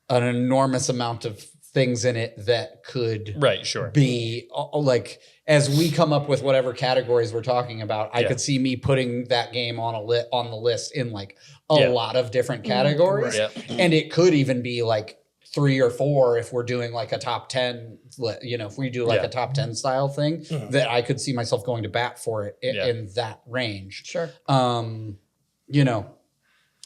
an enormous amount of things in it that could Right. Sure. be like as we come up with whatever categories we're talking about, I Yeah. could see me putting that game on on the list in like a Yeah. lot of different categories, Yeah. and it could even be like 3 or 4 if we're doing like a top 10. You know, if we do like Yeah. a top 10 style thing, that I could see myself going to bat for it Yeah. in that range. Sure. You know,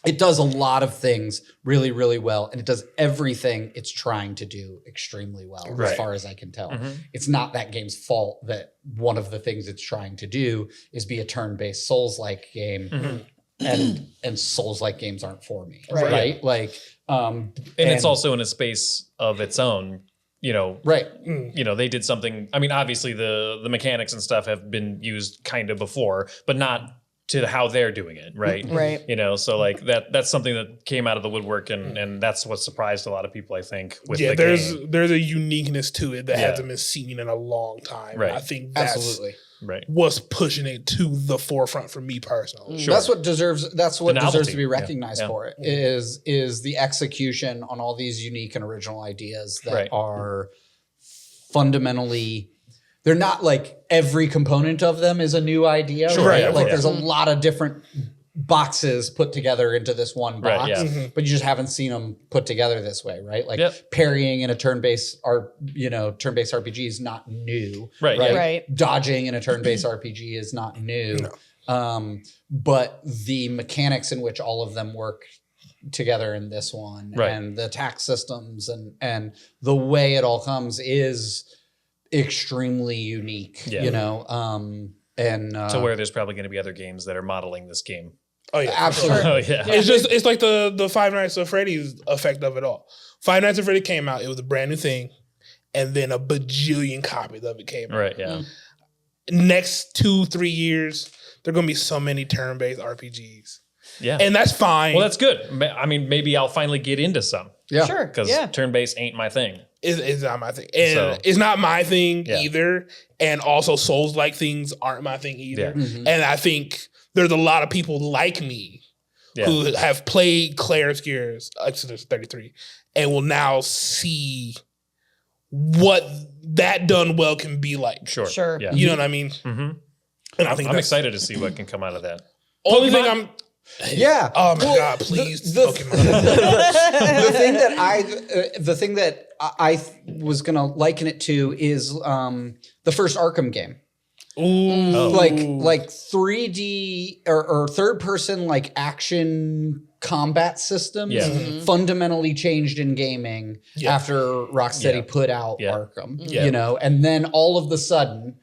it does a lot of things really, really well, and it does everything it's trying to do extremely well, as Right. far as I can tell. It's not that game's fault that one of the things it's trying to do is be a turn-based Souls-like game, and Souls-like games aren't for me, Right. right? Like, And it's also in a space of its own. You know, right. you know, they did something. I mean, obviously the mechanics and stuff have been used kind of before, but not to how they're doing it, right? Right. You know, so like that's something that came out of the woodwork, and that's what surprised a lot of people, I think. With the game. there's a uniqueness to it that Yeah. hasn't been seen in a long time. Right. I think that's Absolutely. Right. what's pushing it to the forefront for me personally. Sure. That's what deserves. That's what The deserves novelty. to be recognized Yeah. for it. Is the execution on all these unique and original ideas that Right. are fundamentally. They're not like every component of them is a new idea, Sure, right? yeah, Like yeah. there's a lot of different boxes put together into this one Right, box, yeah. but you just haven't seen them put together this way, right? Like Yep. parrying in a turn-based turn-based RPG is not new, Right, yeah. Right. Dodging in a turn-based RPG is not new. But the mechanics in which all of them work together in this one, Right. and the attack systems and the way it all comes is extremely unique. Yeah. You know, and To where there's probably going to be other games that are modeling this game. Oh yeah, absolutely. Oh yeah. It's like the Five Nights at Freddy's effect of it all. Five Nights at Freddy came out, it was a brand new thing, and then a bajillion copies of it came out. Right. Yeah. Next 2-3 years, there are gonna be so many turn-based RPGs. Yeah. And that's fine. Well, that's good. I mean, maybe I'll finally get into some Yeah. Sure. because Yeah. turn-based ain't my thing. It's not my thing. And So- it's not my thing Yeah. either. And also Souls-like things aren't my thing either. Yeah. And I think there's a lot of people like me Yeah. who have played Claire Obscura's Exodus 33 and will now see what that done well can be like. Sure. Sure. Yeah. You know what I mean? Mm-hmm. And I think I'm that's excited to see what can come out of that. only thing I'm Yeah. oh my Well, God, please. the- Pokemon. the thing that I was gonna liken it to is the first Arkham game. Ooh. Oh. Like 3D or third person like action combat systems Yeah. fundamentally changed in gaming Yeah. after Rocksteady Yeah. put out Yeah. Arkham. Yeah. You know, and then all of the sudden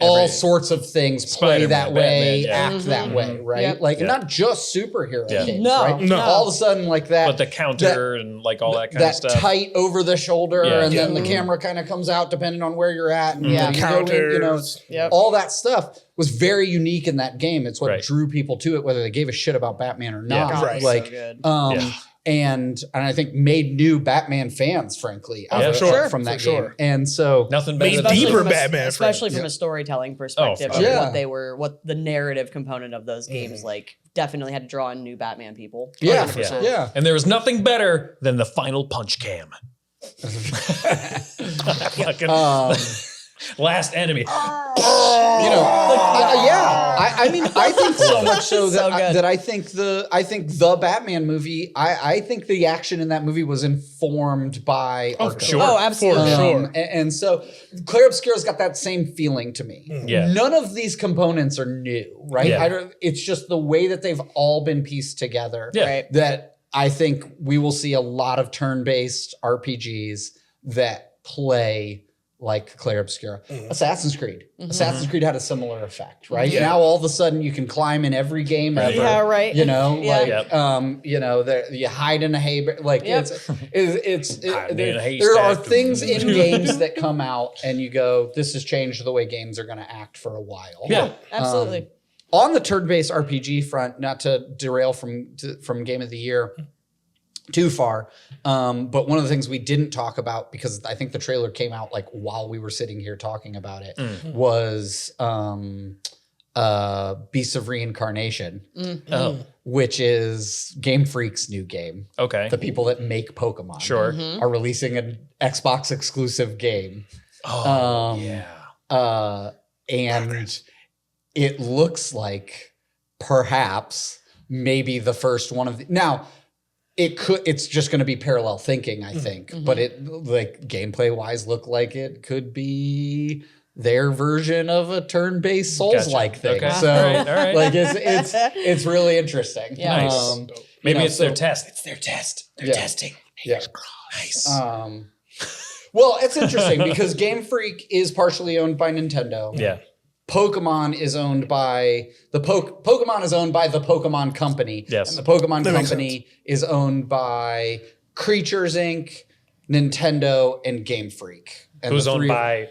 all Every- sorts of things play Spider-Man, that way, Batman, yeah. act that way, right? Yep. Like Yeah. not just superhero Yeah. games, No, right? no. All of a sudden like that But the counter and like all that kind that of stuff. tight over the shoulder, Yeah. and then Yeah. the camera kind of comes out depending on where you're at, and Yeah. then you go in, you know, Counters. Yep. all that stuff. was very unique in that game. It's what Right. drew people to it, whether they gave a shit about Batman or Yeah. not. God, Right. it's Like, so good. Yeah. and I think made new Batman fans, frankly, Yeah, out for of- sure, from that for game. sure. And so, Nothing better Made than deeper from a, Batman especially friends. from a storytelling perspective for of sure. what the narrative component of those games like definitely had to draw in new Batman people. yeah, 100%. yeah. And there was nothing better than the final punch cam. Fucking last enemy. I mean, I think so much so So that good. that I think the Batman movie, I think the action in that movie was informed by Arkham. sure. Oh, absolutely. For sure. And so Claire Obscura's got that same feeling to me. Yeah. None of these components are new, right? Yeah. It's just the way that they've all been pieced together Yeah. Right. that I think we will see a lot of turn-based RPGs that play like Claire Obscura. Assassin's Creed. Assassin's Creed had a similar effect, right? Yeah. Now all of a sudden you can climb in every game ever. Yeah, right. You know, Yeah. like Yep. you hide in a hay, like Yep. Hiding in a there are haystack. things in games that come out and you go, this has changed the way games are going to act for a while. Yeah. Absolutely. On the turn-based RPG front, not to derail from Game of the Year too far, but one of the things we didn't talk about, because I think the trailer came out like while we were sitting here talking about it, was Beasts of Reincarnation, Oh, which is Game Freak's new game. okay. The people that make Pokemon Sure. are releasing an Xbox exclusive game. Oh, yeah. And it looks like perhaps maybe the first one of the, now it's just going to be parallel thinking, I think, but it like gameplay wise look like it could be their version of a turn-based Souls-like thing. Okay. So All right. like it's really interesting. Yeah. Nice. Maybe know, it's so- their test. It's their test. They're Yeah. testing. Yeah. Nice. Well, it's interesting because Game Freak is partially owned by Nintendo. yeah. Pokemon is owned by Pokemon is owned by the Pokemon Company. Yes. And the Pokemon That makes Company is owned by Creatures Inc., Nintendo, and Game Freak. And Who's the owned three of- by?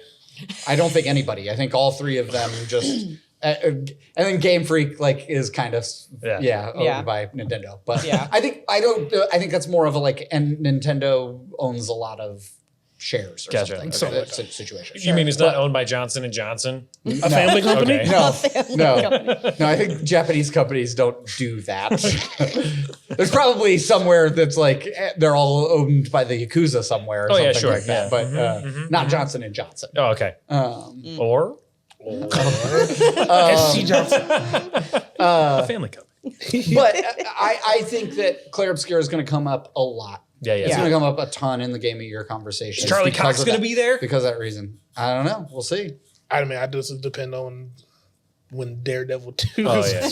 I don't think anybody. I think all three of them just. And then Game Freak owned Yeah. by Nintendo. But Yeah. I think that's more of a like, and Nintendo owns a lot of shares or Gotcha. something. So That's a situation. You mean it's not owned by Johnson & Johnson? A family company? Okay. No, I think Japanese companies don't do that. There's probably somewhere that's like they're all owned by the Yakuza somewhere or Oh, something yeah, sure, like that, yeah. but not Johnson and Johnson. Oh, okay. Or SC Johnson. a family company. But I think that Claire Obscura is going to come up a lot. Yeah, It's yeah. going to come up a ton in the Game of Year conversation. Is Charlie because Cox of going to that- be there? Because of that reason. I don't know. We'll see. I mean, I just depend on when Daredevil 2 Oh, is yeah.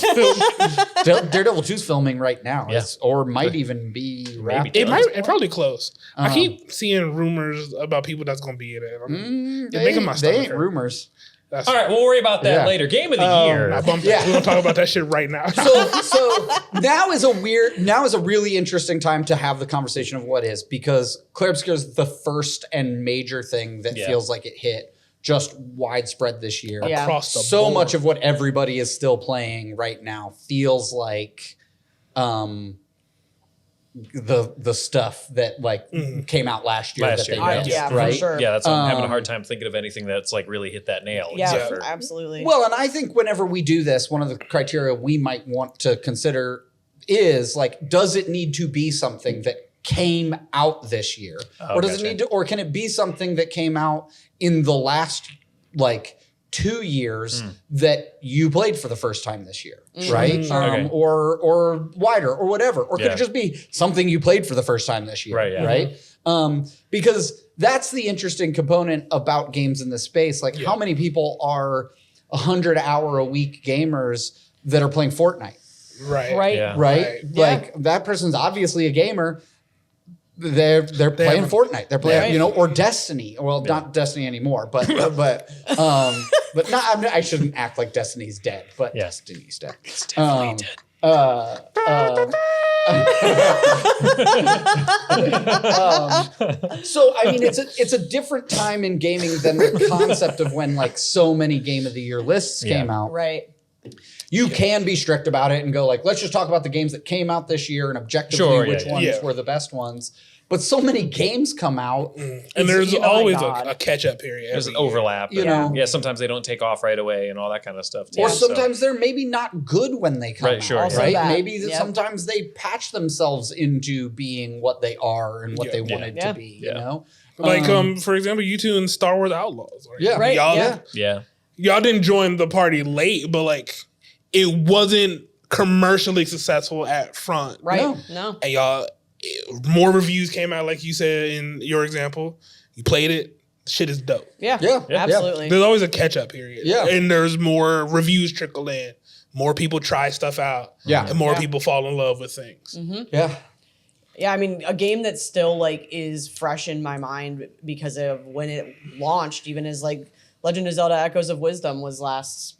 filmed. Daredevil 2's filming right now. Yeah. Or might even be wrapped It up. might it probably close. I Um, keep seeing rumors about people that's going to be in it. You're They making my they stomach ain't hurt. rumors. That's All right, we'll worry about that Yeah. later. Game of the year. I bumped Yeah. that. We're going to talk about that shit right now. So now is a really interesting time to have the conversation of what is, because Claire Obscura is the first and major thing that Yeah. feels like it hit just widespread this year. Yeah. Across the So board. much of what everybody is still playing right now feels like the stuff that like came out last year Last that year, they yeah. missed, Yeah, for right? sure. Yeah, that's I'm having a Um, hard time thinking of anything that's like really hit that nail. Yeah, except for- absolutely. Well, and I think whenever we do this, one of the criteria we might want to consider is like, does it need to be something that came out this year? Oh, Or does gotcha. it need to, or can it be something that came out in the last like 2 years that you played for the first time this year, right? Okay. Or wider or whatever. Or could Yeah. it just be something you played for the first time this year? Right, yeah. Right? Because that's the interesting component about games in this space. Like how many people are 100-hour-a-week gamers that are playing Fortnite? right. Right. Yeah. Right? Right. Like that person's obviously a gamer. They're playing have- Fortnite. They're playing, Right. you know, or Destiny. Well, not Destiny anymore, but not. I shouldn't act like Destiny's dead, but Yeah. Destiny's dead. It's definitely Um, dead. So I mean, it's a different time in gaming than the concept of when like so many Game of the Year lists came out. Right. You can be strict about it and go like, let's just talk about the games that came out this year and objectively which ones were the best ones. But so many games come out, and there's always a catch-up period. There's an overlap. You know, yeah, sometimes they don't take off right away and all that kind of stuff. Too, or sometimes they're maybe not good when they come out. Sure, Also right? that. Maybe sometimes they patch themselves into being what they are and what they wanted to be. You know, like for example, you two in Star Wars Outlaws. Right? Yeah, Right. Y'all didn't join the party late, but like it wasn't commercially successful at front. Right. No. And y'all, more reviews came out, like you said in your example. You played it. Shit is dope. Yeah. Absolutely. There's always a catch-up period. Yeah. And there's more reviews trickle in. More people try stuff out. Yeah. And more people fall in love with things. Yeah. Yeah, I mean, a game that still like is fresh in my mind because of when it launched, even as like Legend of Zelda: Echoes of Wisdom was last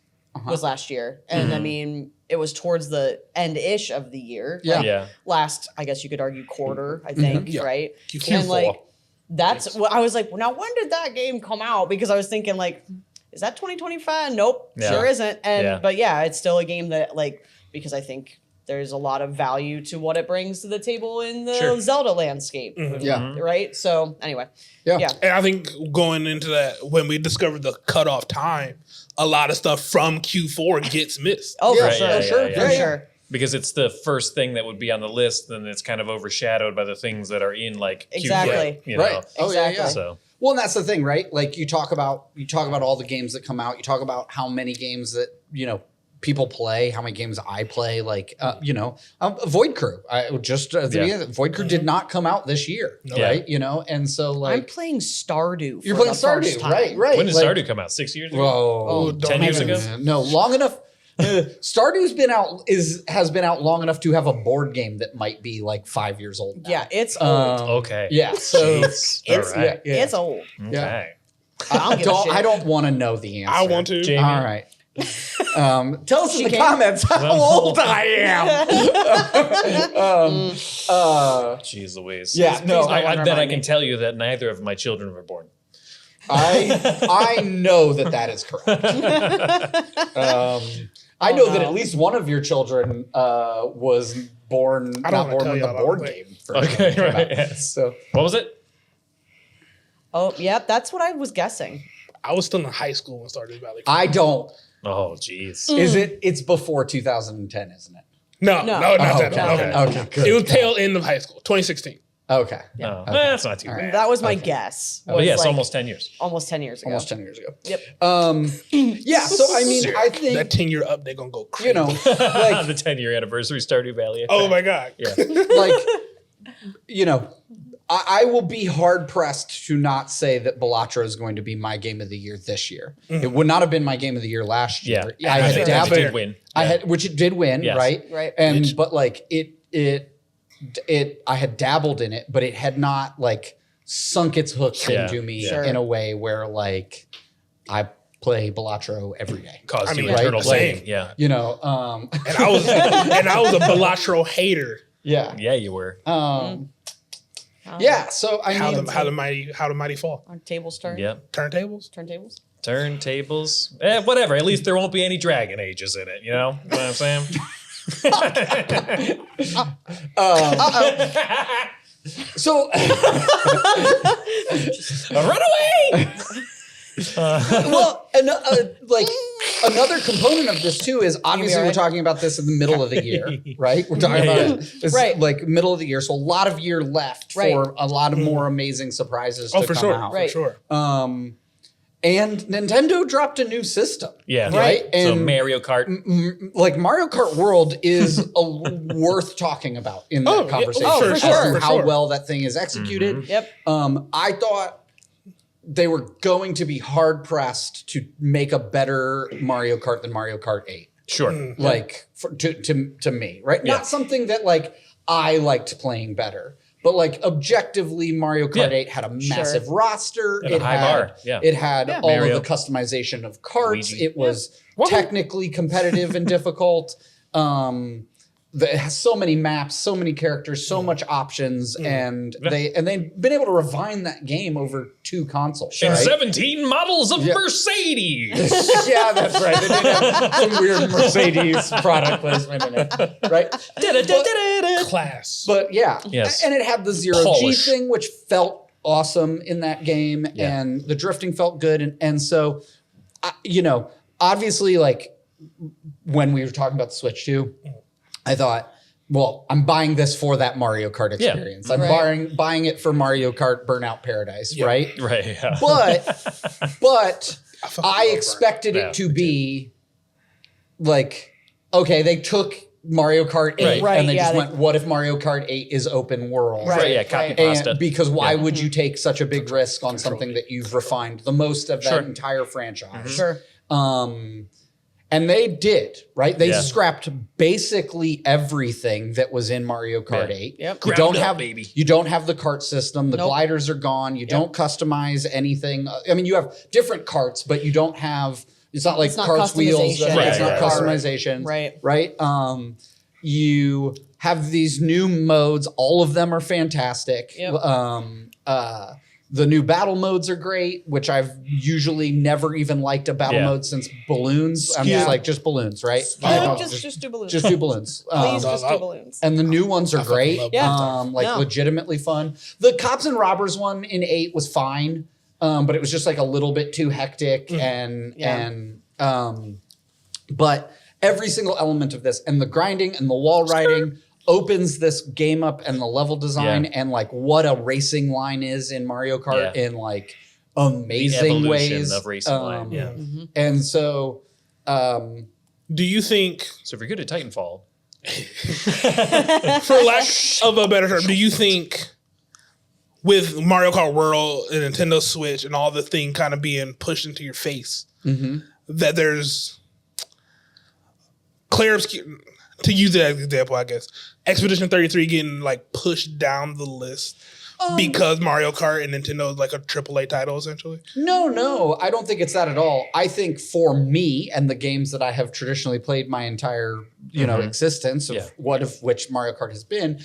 year, and I mean, it was towards the end-ish of the year. Yeah. Last, I guess you could argue quarter. I think right. Q4. And like that's what I was like. Well, now when did that game come out? Because I was thinking like, is that 2025? Nope, sure isn't. And but yeah, it's still a game that like because I think there's a lot of value to what it brings to the table in the Zelda landscape. Yeah. Right. So anyway. Yeah. And I think going into that, when we discovered the cutoff time, a lot of stuff from Q4 gets missed. Oh, Yeah, for sure. For sure. Because it's the first thing that would be on the list, then it's kind of overshadowed by the things that are in like Exactly. Q4, you know? Right. Oh Exactly. yeah. So Well, and that's the thing, right? Like you talk about all the games that come out. You talk about how many games that people play, how many games I play. Like Void Crew. Void Crew did not come out this year, right? And so like I'm playing Stardew. For you're playing the first Stardew, time. right? when did like, Stardew come out? 6 years ago? Whoa, 10 years ago? No, long enough. Stardew's has been out long enough to have a board game that might be like 5 years old now. Yeah, it's old. Okay. Yeah, so Jeez. It's All right. it's old. Okay. I don't want to know the answer. I want to. Jamie. All right. Tell us in the can't. comments how old I am. Jeez Louise. Yeah, no, I bet I can tell you that neither of my children were born. I know that is correct. I know that at least one of your children was born not born when the board game first came out. Yes. So What was it? Oh, yeah, that's what I was guessing. I was still in high school when Stardew Valley. I don't. Oh, jeez. Is it? It's before 2010, isn't it? No. Okay. Good. It was tail end of high school, 2016. Okay. Oh, that's not too All bad. right. That was my guess. But Was yes, like almost 10 years. almost 10 years ago. Almost 10 years ago. Yep. Yeah. So I mean, I think That 10-year up, they're gonna go crazy. like The 10-year anniversary Stardew Valley. Oh my god. Yeah. like I will be hard pressed to not say that Balatro is going to be my game of the year this year. It would not have been my game of the year last year. Yeah. I had think dabbled. did win. Which it did win, Yes. right? Right. And but like it I had dabbled in it, but it had not like sunk its hooks into me Sure. in a way where like I play Balatro every day. Caused you mean, eternal right? pain. Yeah. You know, And I was a Balatro hater. yeah. Yeah, you were. Yeah, so I How mean, the mighty fall. Our tables turn. Yeah. Turntables. Turntables. Turntables. Whatever. At least there won't be any Dragon Ages in it. You know what I'm saying? so Run away! well, and like another component of this too is obviously all we're right? talking about this in the middle of the year, right? We're talking about this Right. like middle of the year, so a lot of year left Right. for a lot of more amazing surprises to For come sure. out. For Right. sure. And Nintendo dropped a new system. Yeah. Right? So And Mario Kart. like Mario Kart World is worth talking about in that conversation. Oh, for as sure. to how well that thing is executed. Yep. I thought they were going to be hard pressed to make a better Mario Kart than Mario Kart 8. Sure. Like to me, right? Yeah. Not something that like I liked playing better. But like objectively, Mario Kart Yeah. 8 had a massive roster. And a high bar. Yeah. It had all Mario. of the customization of carts. Luigi. It was technically competitive and difficult. it has so many maps, so many characters, so much options, and they've been able to refine that game over 2 consoles. And right? 17 models of Mercedes. Yeah, that's right. They did have some weird Mercedes product placement in it, right? Class. But yeah, Yes. and it had the zero G Polish. thing, which felt awesome in that game, and the drifting felt good, and so, obviously, like when we were talking about the Switch 2, I thought, well, I'm buying this for that Mario Kart experience. I'm buying it for Mario Kart Burnout Paradise, right? Right. Yeah. But I expected it to be like, okay, they took Mario Kart 8 and they just went, what if Mario Kart 8 is open world? Right. Yeah. Copy pasta. And because why would you take such a big risk on something that you've refined the most of that entire franchise? Sure. And they did, right? They scrapped basically everything that was in Mario Kart 8. Yep. You don't have the kart system. The gliders are gone. You don't customize anything. I mean, you have different karts, but you don't have. It's not like karts wheels. It's not customization. Right. You have these new modes. All of them are fantastic. Yep. The new battle modes are great, which I've usually never even liked a battle mode since balloons. I'm just like, just balloons, right? Just do balloons. Just do balloons. Please just do balloons. And the new ones are great. Yeah. Legitimately fun. The Cops and Robbers one in 8 was fine, but it was just like a little bit too hectic but every single element of this and the grinding and the wall riding opens this game up and the level design and like what a racing line is in Mario Kart in like amazing ways of racing line. And so do you think, So if you're good at Titanfall, for lack of a better term, do you think with Mario Kart World and Nintendo Switch and all the thing kind of being pushed into your face, that there's to use that example, I guess, Expedition 33 getting like pushed down the list because Mario Kart and Nintendo is like a AAA title essentially? No, I don't think it's that at all. I think for me and the games that I have traditionally played my entire, existence of which Mario Kart has been,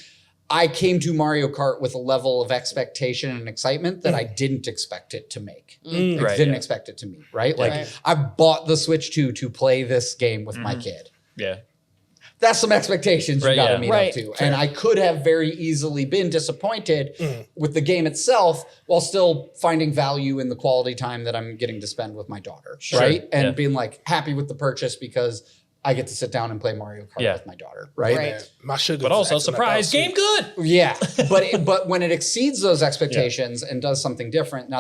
I came to Mario Kart with a level of expectation and excitement that I didn't expect it to make. I didn't expect it to meet, right? Like I bought the Switch 2 to play this game with my kid. yeah. That's some expectations you got to meet up to. Sure. And I could have very easily been disappointed with the game itself while still finding value in the quality time that I'm getting to spend with my daughter, right? And being like happy with the purchase because I get to sit down and play Mario Kart with my daughter, right? Man, my sugar. But also, surprise, game good. Yeah, but when it exceeds those expectations and does something different,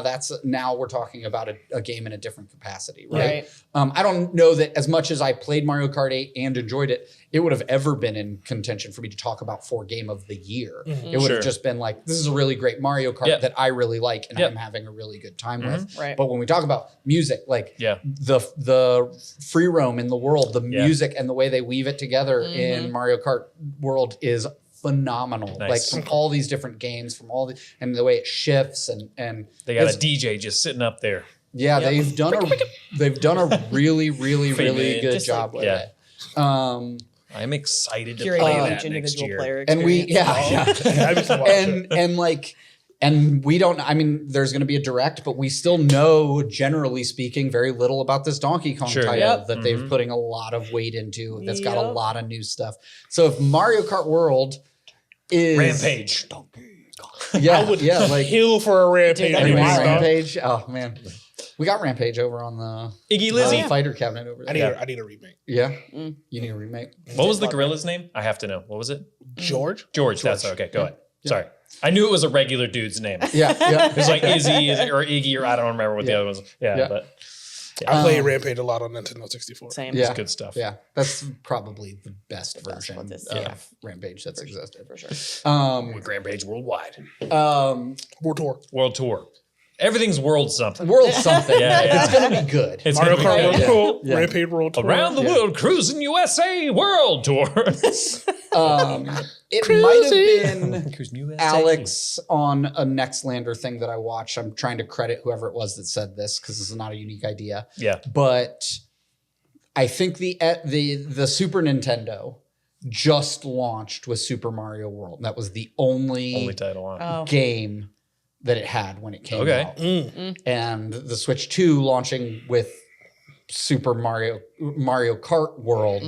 now we're talking about a game in a different capacity, right? I don't know that as much as I played Mario Kart 8 and enjoyed it, it would have ever been in contention for me to talk about for game of the year. It would have just been like, this is a really great Mario Kart that I really like and I'm having a really good time with. Right. But when we talk about music, like the free roam in the world, the music and the way they weave it together in Mario Kart World is phenomenal. Nice. Like from all these different games, and the way it shifts and They got a DJ just sitting up there. yeah, they've done a really, really, really good job with it. I'm excited to Curating play each that next individual year. player And we experience. and we don't, I mean, there's going to be a direct, but we still know, generally speaking, very little about this Donkey Kong title that they've putting a lot of weight into. That's got a lot of new stuff. So if Mario Kart World is Rampage. yeah, I would like kill for a Rampage. Dude, that'd be wild. Rampage. Oh man, we got Rampage over on the Iggy Lizzy. fighter cabinet over there. I need a remake. Yeah, you need a remake. What was the gorilla's name? I have to know. What was it? George? George. That's okay. Go ahead. Sorry. I knew it was a regular dude's name. Yeah. It was like Izzy or Iggy or I don't remember what the other was. But I played Rampage a lot on Nintendo 64. Same. Yeah. it's good stuff. Yeah, that's probably the best version with this, of Rampage that's existed. For sure. Rampage Worldwide. World Tour. World Tour. Everything's world something. World something. Yeah. It's gonna be good. It's Mario gonna be Kart great. World Tour. Yeah. Rampage World Tour. Around the world, cruising USA World Tour. It might have been Cruising USA. Alex on a Nextlander thing that I watched. I'm trying to credit whoever it was that said this because this is not a unique idea. Yeah. But I think the Super Nintendo just launched with Super Mario World. That was the only title on. Oh. game that it had when it came Okay. out. And the Switch 2 launching with Super Mario Kart World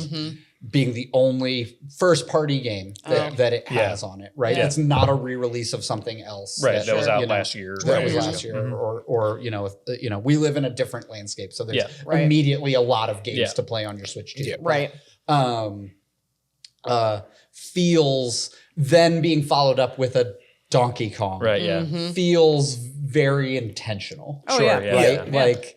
being the only first party game that it has on it, right? Yeah. It's not a re-release of something else. Right, that was you out know, last year. That was years last ago. year, or we live in a different landscape, so there's Yeah. Right. immediately a lot of games Yeah. to play on your Switch 2. Yeah. Right. Feels then being followed up with a Donkey Kong. Right, yeah. Feels very intentional. Oh, Sure, yeah. yeah. Right? Yeah. Like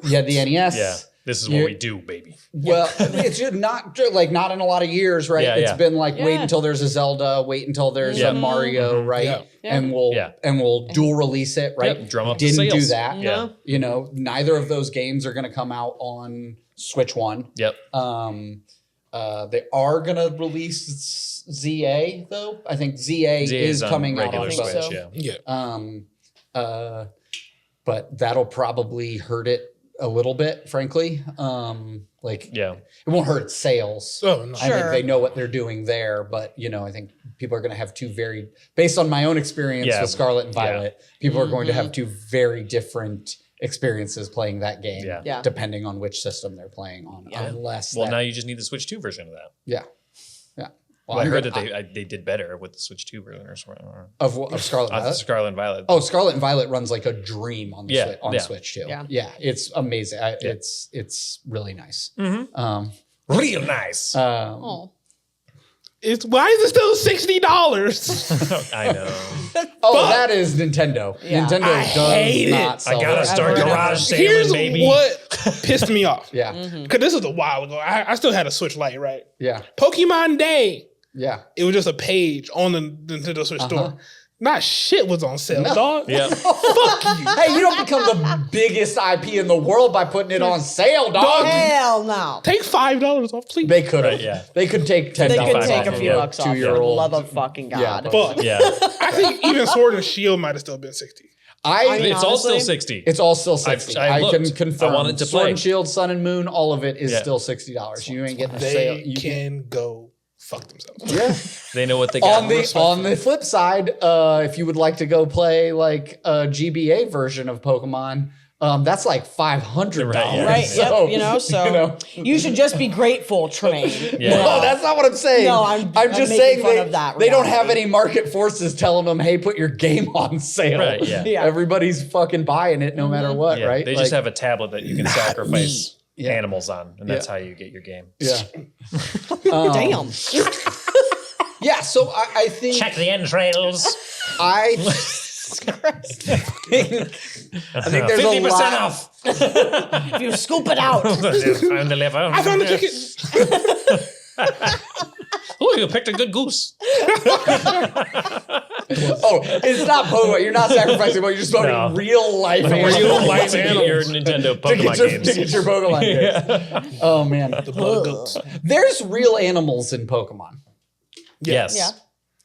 you had the NES. Yeah. This is what we do, baby. Well, it's just not in a lot a right? Yeah, It's yeah. been like wait Yeah. until there's a Zelda, wait until there's Yeah. a Mario, right? Yeah. And Yeah. we'll dual release it, right? Yep, drum up the Didn't do sales. that. Yeah. You know, neither of those games are going to come out on Switch 1. Yep. They are going to release ZA though. I think ZA is on coming out regular on Switch, both. yeah. Yeah. But that'll probably hurt it a little bit, frankly. Yeah. It won't hurt its sales. Oh, no. I think Sure. they know what they're doing there, but I think people are going to have two very, based on my own experience Yeah. with Scarlet and Yeah. Violet, people are going to have two very different experiences playing that game, Yeah. Yeah. depending on which system they're playing on. Yeah. Unless, Well, that- now you just need the Switch 2 version of that. yeah. Well, I I'm heard gonna- that they did better with the Switch 2 version or something. of Scarlet and Violet. Scarlet and Violet. Oh, Scarlet and Violet runs like a dream on the Yeah, Switch, on yeah. Switch too. Yeah. It's amazing. It's really nice. Real nice. Oh. Why is it still $60? I know. That is Nintendo. Yeah. Nintendo I hate does not it. sell I gotta that. start Ever. garage sailing, Here's baby. what pissed me off. Yeah, Because this was a while ago. I still had a Switch Lite, right? yeah, Pokemon Day. yeah. It was just a page on the Nintendo Switch store. Not shit was on sale, dog. Yeah. Fuck you. Hey, you don't become the biggest IP in the world by putting it on sale, dog. Hell no. Take $5 off, please. They could have. Right, yeah. They could take $10 They could $5 take a off few of bucks off. For the 2-year-old. love of fucking Yeah, God. but- Fuck. Yeah. I think even Sword and Shield might have still been 60. I mean, It's all still honestly, 60. it's all still 60. I I can looked. confirm. I wanted to Sword play. and Shield, Sun and Moon, all of it is Yeah. still $60. You ain't getting the sale. They You can go fuck themselves. Yeah. They know what they got. On the flip side, if you would like to go play like a GBA version of Pokemon, that's like $500. Right, yeah. Right. So, So you should just be grateful, Tremayne. Yeah. No, that's not what I'm saying. No, I'm just making saying fun of that they don't have reality. any market forces telling them, hey, put your game on sale. Right, yeah. Yeah. Everybody's fucking buying it no matter what, Yeah, right? They just have a tablet that you can sacrifice Yeah. animals on, and that's Yeah. how you get your game. Yeah. Damn. Yeah, so I think Check the entrails. I think there's a 50% lot. off. If you scoop it out. Found the liver. I found the ticket. Oh, you picked a good goose. Oh, it's not Pokemon. You're not sacrificing Pokemon. You're just voting No. real life animals. Real life To get your animals. Nintendo to Pokemon get your, games. to get your Pokemon games. Oh man, The blood goats. there's real animals in Pokemon, Yes. Yeah.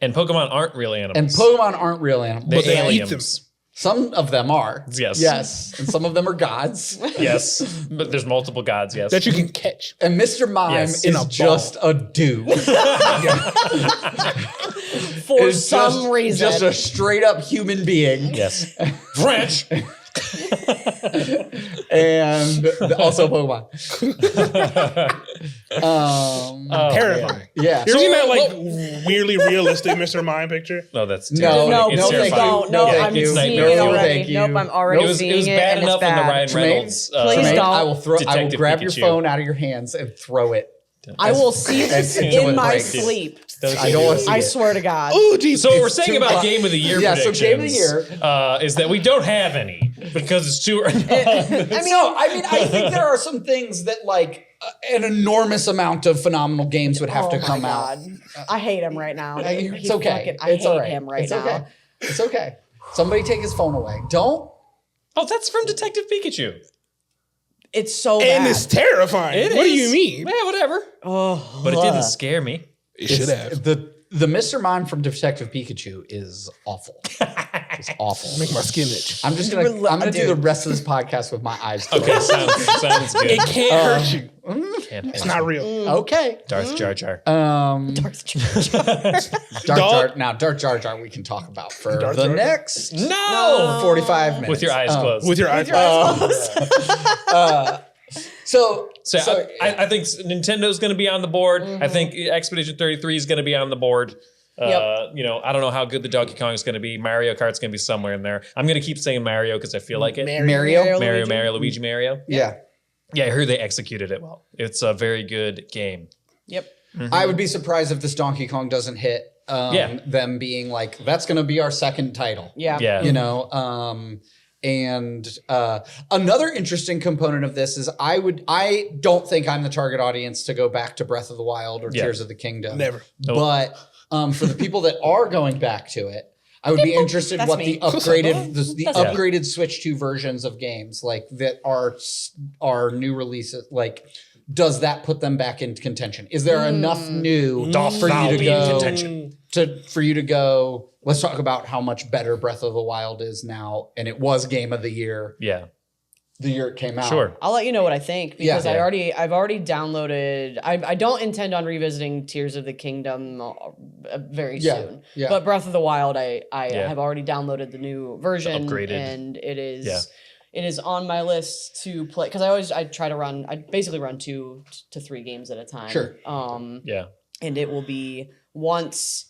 And Pokemon aren't real animals. and Pokemon aren't real animals. They're But they eat aliens. Some of them are. Yes. Yes, and some of them are gods. Yes. But there's multiple gods, yes. That you can catch. And Mr. Mime Yes, in a is ball. just a dude. For Is some just, reason. just a straight up human being. Yes. French. And also Pokemon. Terrifying. Yeah. You ever seen that like weirdly realistic Mr. Mime picture? No, that's No, terrifying. no, It's no, please thank terrifying. you. don't. No, No, I'm thank you. seeing No, it no, already. thank you. Nope, I'm already It was seeing it. bad and enough it's in the bad. Ryan Tremayne? Reynolds. Please Tremayne, don't. I will Detective grab your Pikachu. phone out of your hands and throw it. I will see this until in it my breaks. sleep. I don't want to see I it. swear to God. Oh, geez. So what we're saying too about far. Game of the Year Yeah, so predictions Game of the Year. is that we don't have any because it's too early. I think there are some things that like an enormous amount of phenomenal games would have Oh to my come out. God. I hate him right now. It's He's okay. fucking- I It's hate all right. him right it's now. okay. It's okay. Somebody take his phone away. Don't. Oh, that's from Detective Pikachu. It's so And bad. it's terrifying. What do you mean? Yeah, whatever. Oh, But it didn't scare me. It should have. The Mr. Mime from Detective Pikachu is awful. It's awful. Make my skin itch. I'm gonna do the rest of this podcast with my eyes closed. Okay, sounds good. It can't hurt you. Can't It's hurt not you. real. Okay. Darth Jar Jar. Darth Jar Jar we can talk about for Darth the Jar Jar. next No! 45 minutes. With your eyes closed. With your eyes closed. So I think Nintendo's going to be on the board. I think Expedition 33 is going to be on the board. Yep. You know, I don't know how good the Donkey Kong is going to be. Mario Kart's going to be somewhere in there. I'm going to keep saying Mario because I feel like it. Mario. Luigi, Mario. Yeah. Yeah, I heard they executed it well. It's a very good game. Yep. I would be surprised if this Donkey Kong doesn't hit. Them being like, that's going to be our second title. Yeah. Yeah. You know, and another interesting component of this is I don't think I'm the target audience to go back to Breath of the Wild or Tears of the Kingdom. Never. Nope. But for the people that are going back to it, I would be interested That's what me. the upgraded That's upgraded Switch 2 versions of games like that are new releases. Like, does that put them back in contention? Is there enough new for you to go contention. for you to go? Let's talk about how much better Breath of the Wild is now, and it was Game of the Year Yeah. the year it came out. Sure. I'll let you know what I think because Yeah. I've already downloaded. I don't intend on revisiting Tears of the Kingdom very soon. Yeah. But Breath of the Wild, I Yeah. have already downloaded the new version, upgraded. and it is Yeah. it is on my list to play because I try to run. I basically run 2 to 3 games at a time. Sure. Yeah. And it will be once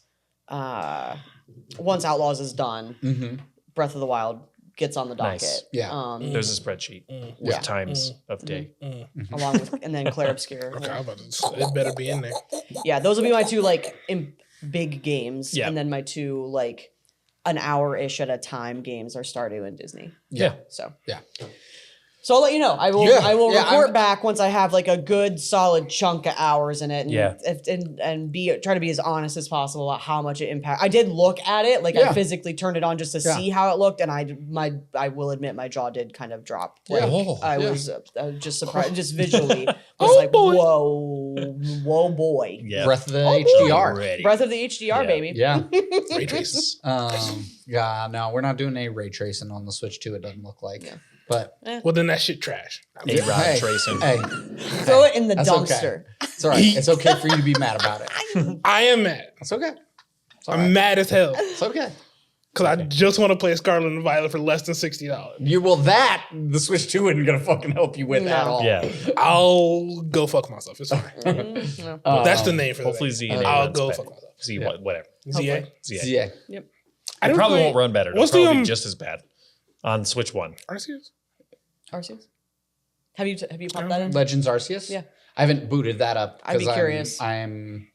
Outlaws is done, Mm-hmm. Breath of the Wild gets on the docket. Nice. Yeah. There's a spreadsheet with Yeah. times of day. Along with and then Claire Obscure. Okay, I'm about to, it better be in there. Yeah, those will be my 2 like big games, Yeah. and then my 2 like an hour-ish at a time games are Stardew and Disney. Yeah. So Yeah. So I'll let you know. I will. Yeah, I will yeah, report back once I have like a good solid chunk of hours in it, and Yeah. and try to be as honest as possible about how much it impact. I did look at it, like Yeah. I physically turned it on just to Yeah. see how it looked, and I will admit my jaw did kind of drop. Yeah. Like, I Yeah. was just surprised, just visually was like, whoa, boy. Yeah. Breath of the HDR. Ready. Breath of the HDR, Yeah. baby. Yeah. Ray traces. Yeah. No, we're not doing any ray tracing on the Switch 2. It doesn't look like. Yeah. But Well, then that shit trash. A-Rod hey, tracing. hey, Throw it in the That's dumpster. it's all right. It's okay for you to be mad about it. I am mad. It's okay. It's all I'm right. mad as hell It's okay. because I just want to play Scarlet and Violet for less than $60. The Switch 2 isn't gonna fucking help you with at No. all. Yeah. I'll go fuck myself. It's fine. No. That's the name for Hopefully the Z thing. and A I'll runs go better. fuck myself. Z, Yeah. whatever. ZA. ZA. Yeah. I It didn't probably play- won't run better. It'll What's the, probably be just as bad on Switch 1. Arceus? Arceus? Have you popped that in? Legends Arceus. Yeah. I haven't booted that up. I'd be 'cause curious. I'm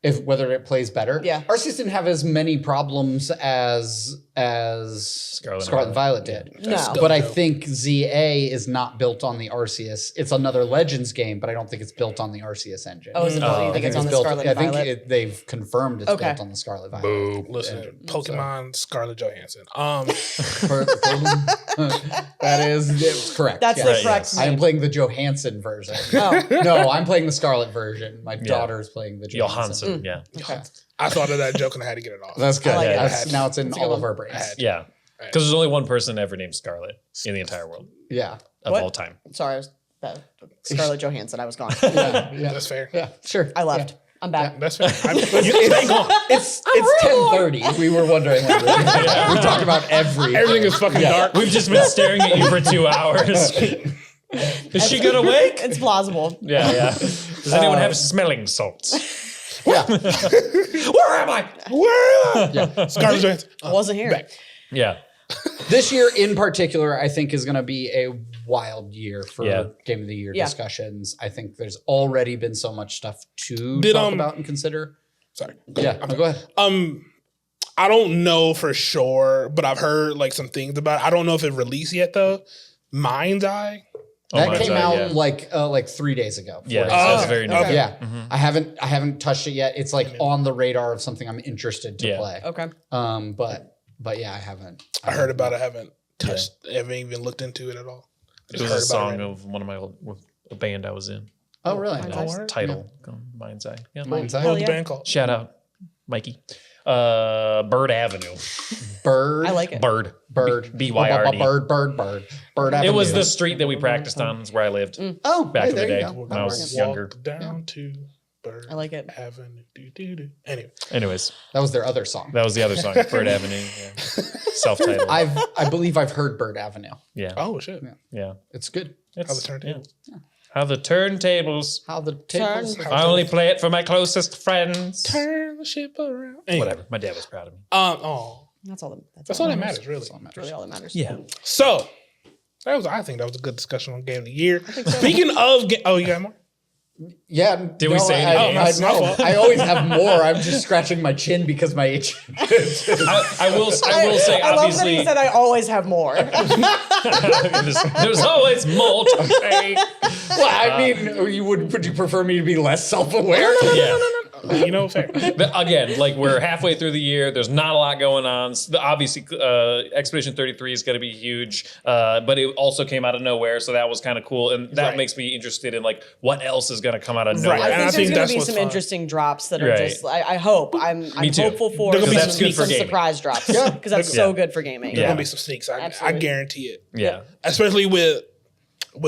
if whether it plays better. Yeah. Arceus didn't have as many problems as Scarlet Scarlet and and Violet did. No. still But I dope. think ZA is not built on the Arceus. It's another Legends game, but I don't think it's built on the Arceus engine. Oh, is it? Oh. You I think it's on the built. Scarlet I and think Violet? they've confirmed it's Okay. built on the Scarlet Violet. Listen, Pokemon Scarlett Johansson. That is correct. That's yes. the Right, correct yes. I am name. playing the Johansson version. Oh, No, I'm playing the Scarlet version. My daughter is playing the Johansson. Johansson. Yeah. okay. I thought of that joke and I had to get it off. That's good. I like it. That's, now it's in That's a all good of one. our brains. I had- Yeah. Because there's only one person ever named Scarlet in the entire world Yeah. of What? all time. Sorry, I was Scarlett Johansson. I was gone. Yeah. Yeah. That's fair. Yeah. Sure. I left. I'm back. That's fair. It's gone. It's 10:30. We were wondering. We talked about everything. Everything is fucking dark. We've just been staring at you for 2 hours. Is she gonna wake? It's plausible. Yeah, yeah. Does anyone have smelling salts? Yeah. Where am I? Where am I? Yeah. Scarlett Johansson. I wasn't here. Back. Yeah. This year in particular, I think is going to be a wild year for Yeah. Game of the Year Yeah. discussions. I think there's already been so much stuff to Did, talk about and consider. Sorry. Yeah. No, go ahead. I don't know for sure, but I've heard like some things about it. I don't know if it released yet though. Mind's Eye. That Mind's came Eye, out yeah. like 3 days ago. 4 Yeah, days so ago. it's very new. okay. Yeah. Mm-hmm. I haven't touched it yet. It's like on the radar of something I'm interested to Yeah. play. Okay. But yeah, I haven't. I heard about it. I haven't touched. Haven't even looked into it at all. I It just was heard a about song it. of one of my old a band I was in. Oh, really? Mind's That Eye. was the title. Mind's Eye. Yeah. Mind's What Eye. was the yeah. band called? Shout out, Mikey. Bird Avenue. Bird. I like it. Bird. B-Y-R-D. Bird. It was the street that we practiced on. Is where I lived Oh, back in the there you day go. when I was younger. Down to Bird I like it. Avenue. Do. Anyway, Anyways, That was their other song. that was the other song, Bird Avenue. Yeah. Self-titled. I believe I've heard Bird Avenue. Yeah. oh shit, Yeah. It's good. how the It's, turntables. How the turntables. How the tables. I only play it for my closest friends. Turn the ship around. Anyway, Whatever. My dad was proud of me. Oh, That's all. that's all that matters, really. That's really all that matters. Yeah. So I think that was a good discussion on Game of the Year. Speaking of, oh, you got more? Yeah. Did we say any I, games? I, no, I always have more. I'm just scratching my chin because my itch. I will say, I love that obviously, he said I always have more. there's always more to say. Well, I mean, would you prefer me to be less self-aware? Yeah. You know, fair. But again, like we're halfway through the year. There's not a lot going on. Obviously, Expedition 33 is going to be huge, but it also came out of nowhere, so that was kind of cool, and that Right. makes me interested in like what else is going to come out of nowhere. Right. I And think there's going that's to be what's some fun. interesting drops that are Right. just. I hope. I'm too. hopeful for There gonna be that's good for some gaming. surprise drops. Yeah. Because that's so good for gaming. There's Yeah. gonna be some sneaks. I Absolutely. guarantee it. Yeah. Especially with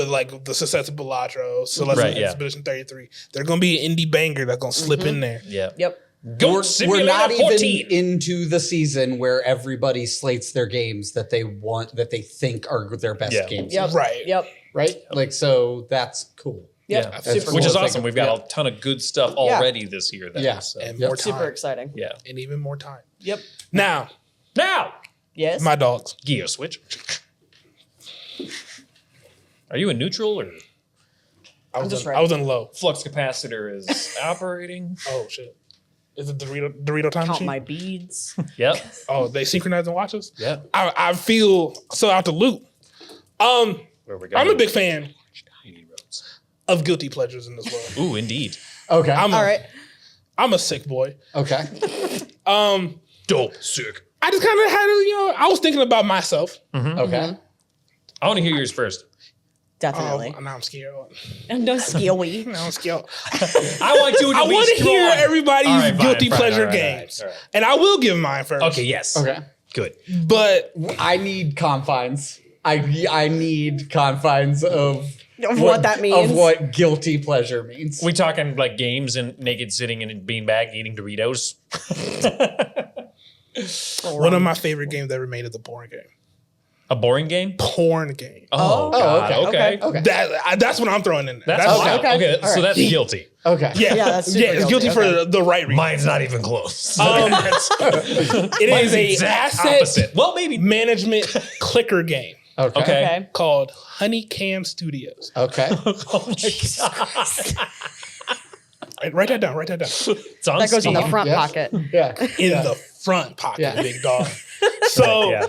like the success of Bellatrix, Celestial Right, yeah. Expedition 33. There's gonna be an indie banger that's gonna slip in there. Yeah. Yep. Goat We're Simulator not 14. even into the season where everybody slates their games that they want, that they think are their best Yeah. games. Yep. Right. Yep. Right? Like, so that's cool. Yep. Yeah. Super Which cool. is Like, awesome. We've got a ton of good stuff already this year. Then, Yeah. So. And Yep. more time. Super exciting. Yeah. And even more time. Yep. Now, Now, Yes. my dogs. Geo Switch. Are you in neutral or I just was ready. in low. flux capacitor is operating? Oh shit. Is it Dorito time Count machine? my beads. Yep. Oh, they synchronize and watch us? Yep. I feel so out the loop. Where we going? I'm a big fan of guilty pleasures in this world. Ooh, indeed. Okay. All right. I'm a sick boy. Okay. Dope. Sick. I just kind of had I was thinking about myself. Okay. I want to hear yours first. Definitely. Oh, now I'm scared. And no skilly. Now I'm scared. I want you to I be want to strong. hear everybody's All right, fine, guilty fine, pleasure all right, games. all right. And I will give mine first. Okay, yes. Okay. Good. But I need confines. I need confines of What that means. Of what guilty pleasure means. We talking like games and naked sitting in a beanbag eating Doritos? one of my favorite games ever made is a porn game. A boring game? Porn game. Oh, God. okay. Okay. Okay. That's what I'm throwing in there. That's That's okay. okay. Okay, All so right. that's guilty. Okay. yeah, Yeah, that's super it's guilty. guilty for the right reason. Mine's not even close. It Mine's is the a exact asset opposite. Well, maybe. management clicker game Okay. Okay. Okay. called Honeycam Studios. Okay. Oh my God. Write that down. Write that down. It's on That goes in the Steam. front Yes. pocket. Yeah. In Yeah. the front pocket, Yeah. big dog. So, Yeah.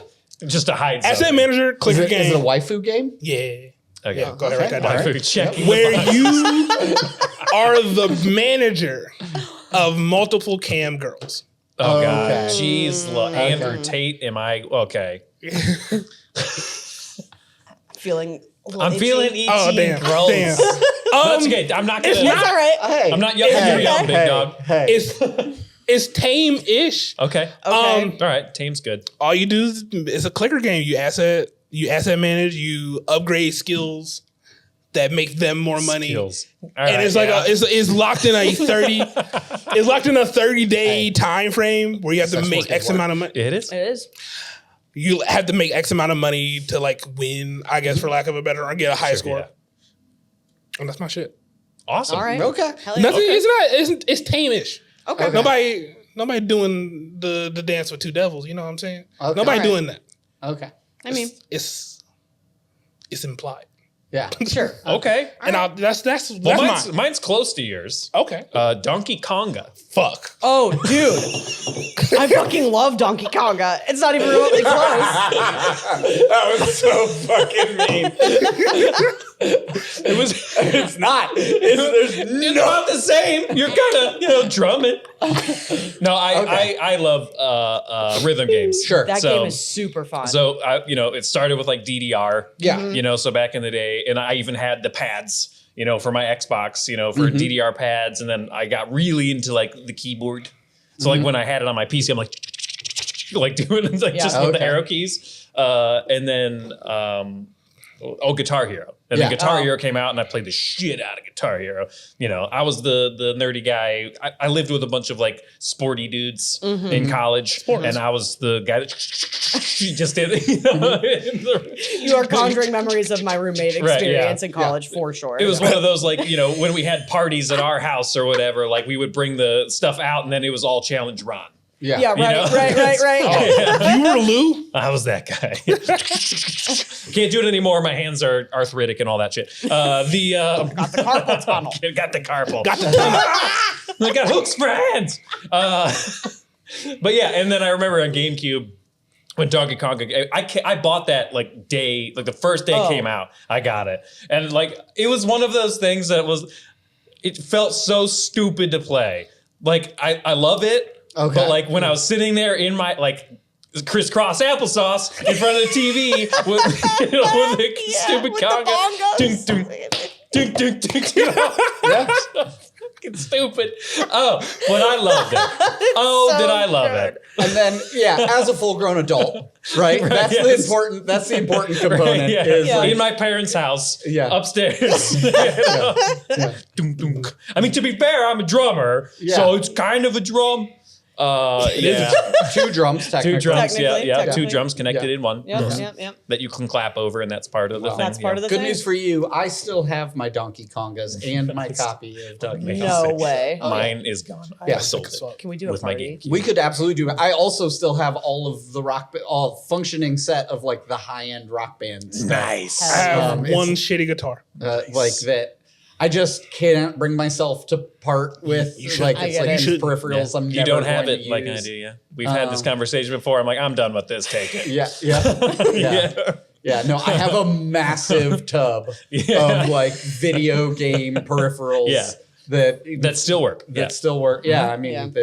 Just to hide asset something. manager Is clicker it a game. waifu game? Yeah. Okay. Yeah, go ahead, write that Okay. down. All right. Waifu checking. Where you are the manager of multiple cam girls. Oh, God. Okay. Jeez. Okay. Andrew Tate, am I? Okay. Feeling a little I'm itchy. feeling itchy Oh, damn. and gross. Damn. That's okay. I'm not it's gonna. That's all right. Hey. I'm not yelling Hey. you young, big hey, dog. Hey. It's tame-ish. Okay. Okay. All right. Tame's good. All you do is it's a clicker game. You asset manage, you upgrade skills that make them more money. Skills. All And right, it's like yeah. it's locked in a 30-day time frame where you have to Sex make work X at work. amount of money. It is. It is. You have to make X amount of money to like win, I guess, for lack of a better, or get a high Sure, score. yeah. And that's my shit. Awesome. All right. Okay. Hell yeah. Nothing. It's tame-ish. Okay. Okay. Nobody doing the dance with two devils. You know what I'm saying? Okay. Nobody Alright. doing that. Okay. I mean, It's implied. Yeah. sure. Okay. And that's Well, mine. mine's close to yours. Okay. Donkey Konga. Fuck. Oh, dude. I fucking love Donkey Konga. It's not even remotely close. That was so fucking mean. It was. It's not. There's Not the same. You're kind of, drumming. No, I love rhythm games. Sure. That So- game is super fun. So it started with like DDR. Yeah. So back in the day, and I even had the pads, for my Xbox, for DDR pads, and then I got really into like the keyboard. So like when I had it on my PC, I'm like doing it like just with the arrow keys. And then Guitar Hero. And then Guitar Hero came out and I played the shit out of Guitar Hero. You know, I was the nerdy guy. I lived with a bunch of like sporty dudes in college. And I was the guy that just did it. You know? You are conjuring memories of my roommate experience in college for sure. It was one of those like, you know, when we had parties at our house or whatever, like we would bring the stuff out and then it was all challenge Ron. Yeah, right, You know? right. You were Lou? I was that guy. Can't do it anymore. My hands are arthritic and all that shit. Got the carpal tunnel. Got the carpal. Got the tunnel. I got hooks for hands. But yeah, and then I remember on GameCube when Donkey Kong, I bought that like the first day came out. I got it, and like it was one of those things that it felt so stupid to play. Like I love it. Okay. But like when I was sitting there in my like crisscross applesauce in front of the TV with, with the stupid conga, ding, ding, ding, you know? Fucking stupid. Oh, but I loved it. Oh, so did I love it? And then as a full-grown adult, right? That's the important component. Right, is like, in my parents' house, upstairs. I mean, to be fair, I'm a drummer, so it's kind of a drum. Two drums, technically. 2 drums, Technically. 2 drums connected in one. Yep. That you can clap over, and that's part of the thing. That's part of the Good thing. news for you, I still have my Donkey Kongas and my copy of Donkey Kong. No way. Mine is gone. I sold it. Can we do a with my party? GameCube. We could absolutely do it. I also still have all of the functioning set of like the high-end rock bands. Nice. I have one it's- shitty guitar. Like that. I just can't bring myself to part with. You should. Like I it's get like it. these peripherals. I'm You never don't have going it to like use. I do, yeah. We've had this conversation before. I'm like, I'm done with this. Take it. Yeah. No, I have a massive tub of like video game peripherals. That still work. That still work. Yeah, I mean,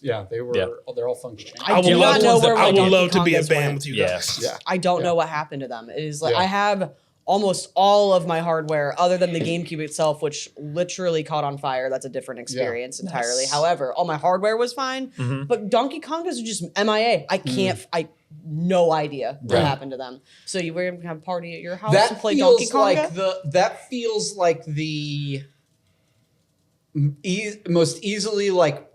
Yeah. they're all functioning. I do not know where I my would love to be a Donkey Kongas band went. with you Yeah. guys. Yeah. I don't know what happened to them. It is like Yeah. I have almost all of my hardware other than the GameCube itself, which literally caught on fire. That's a different experience entirely. However, all my hardware was fine, but Donkey Kongas are just MIA. I can't. No idea what happened to them. So you were gonna have a party at your house and That play Donkey feels Konga? like that feels like the most easily like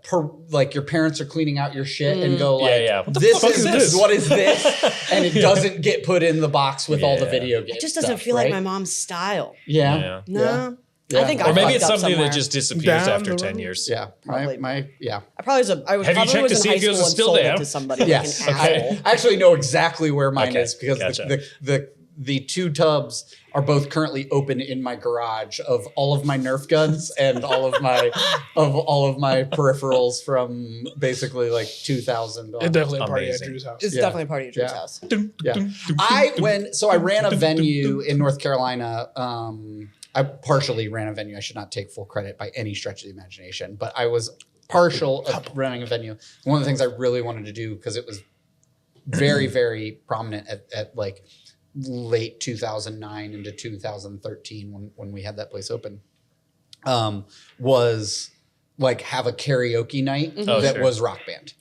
your parents are cleaning out your shit and go like, What the this fuck is is this? what is this, and it doesn't get put in the box with all the video games. It just doesn't feel like my mom's style. Yeah. No. Yeah. I think I Or maybe fucked it's up something somewhere. that just disappears Down after the 10 road. years. Yeah. Probably. Yeah. I probably was Have you checked was to in see high if yours school is and still sold there? it to somebody Yes. like an Okay. asshole. I actually know exactly where mine Okay. is because Gotcha. the 2 tubs are both currently open in my garage of all of my Nerf guns and all of my peripherals from basically like 2000 on. It's definitely a party Amazing. at Drew's house. It's definitely a party at Drew's house. Yeah. I ran a venue in North Carolina. I partially ran a venue. I should not take full credit by any stretch of the imagination, but I was partial of running a venue. One of the things I really wanted to do, because it was very, very prominent at like late 2009 into 2013 when we had that place open, was like have a karaoke night that was Rock Band.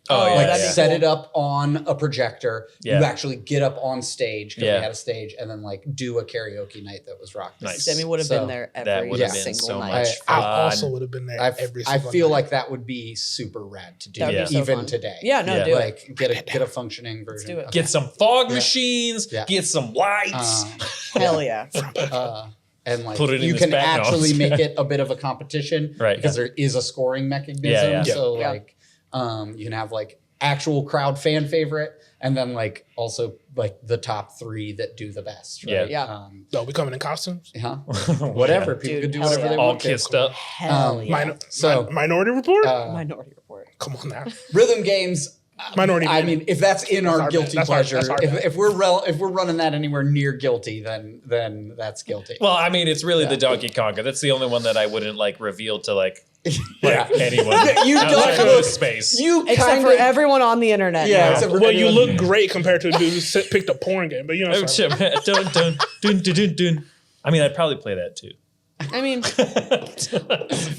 Set it up on a projector. Yeah. You actually get up on stage because Yeah. we had a stage, and then like do a karaoke night that was Rock Band. Nice. Sammy would have So, been there That every would have been single so night. much I fun. also would have been there every I single feel night. like that would be super rad to do, That would be so even fun. today. Yeah, no, Yeah. do it. Like get a functioning version. do it. Okay. Get some fog machines. Yeah. Get some lights. Hell yeah. And like Put it in you his can back actually notes. make it a bit of a competition, Right, Because there is a scoring mechanism. Yeah. So Yeah. like, you can have like actual crowd fan favorite, and then like also like the top 3 that do the best. Right? Yeah. No, we coming in costumes. Whatever. People Dude, can do hell whatever yeah. they All want. to. kissed up. Hell yeah. Minority Report. Minority Report. Come on now. Rhythm games. Minority. I mean, if that's in our our guilty bad. pleasure, That's our bad. if we're running that anywhere near guilty, then that's guilty. Well, I mean, it's really the Donkey Konga. That's the only one that I wouldn't like reveal to like yeah. anyone. You outside don't of look. this space. You Except kind for of. everyone on the internet. Yeah, now. except for well, you anyone- look great compared to a dude who picked a porn game, but you know. Oh, shit, man. Dun, dun, dun, dun, dun, dun. I mean, I'd probably play that too. I mean,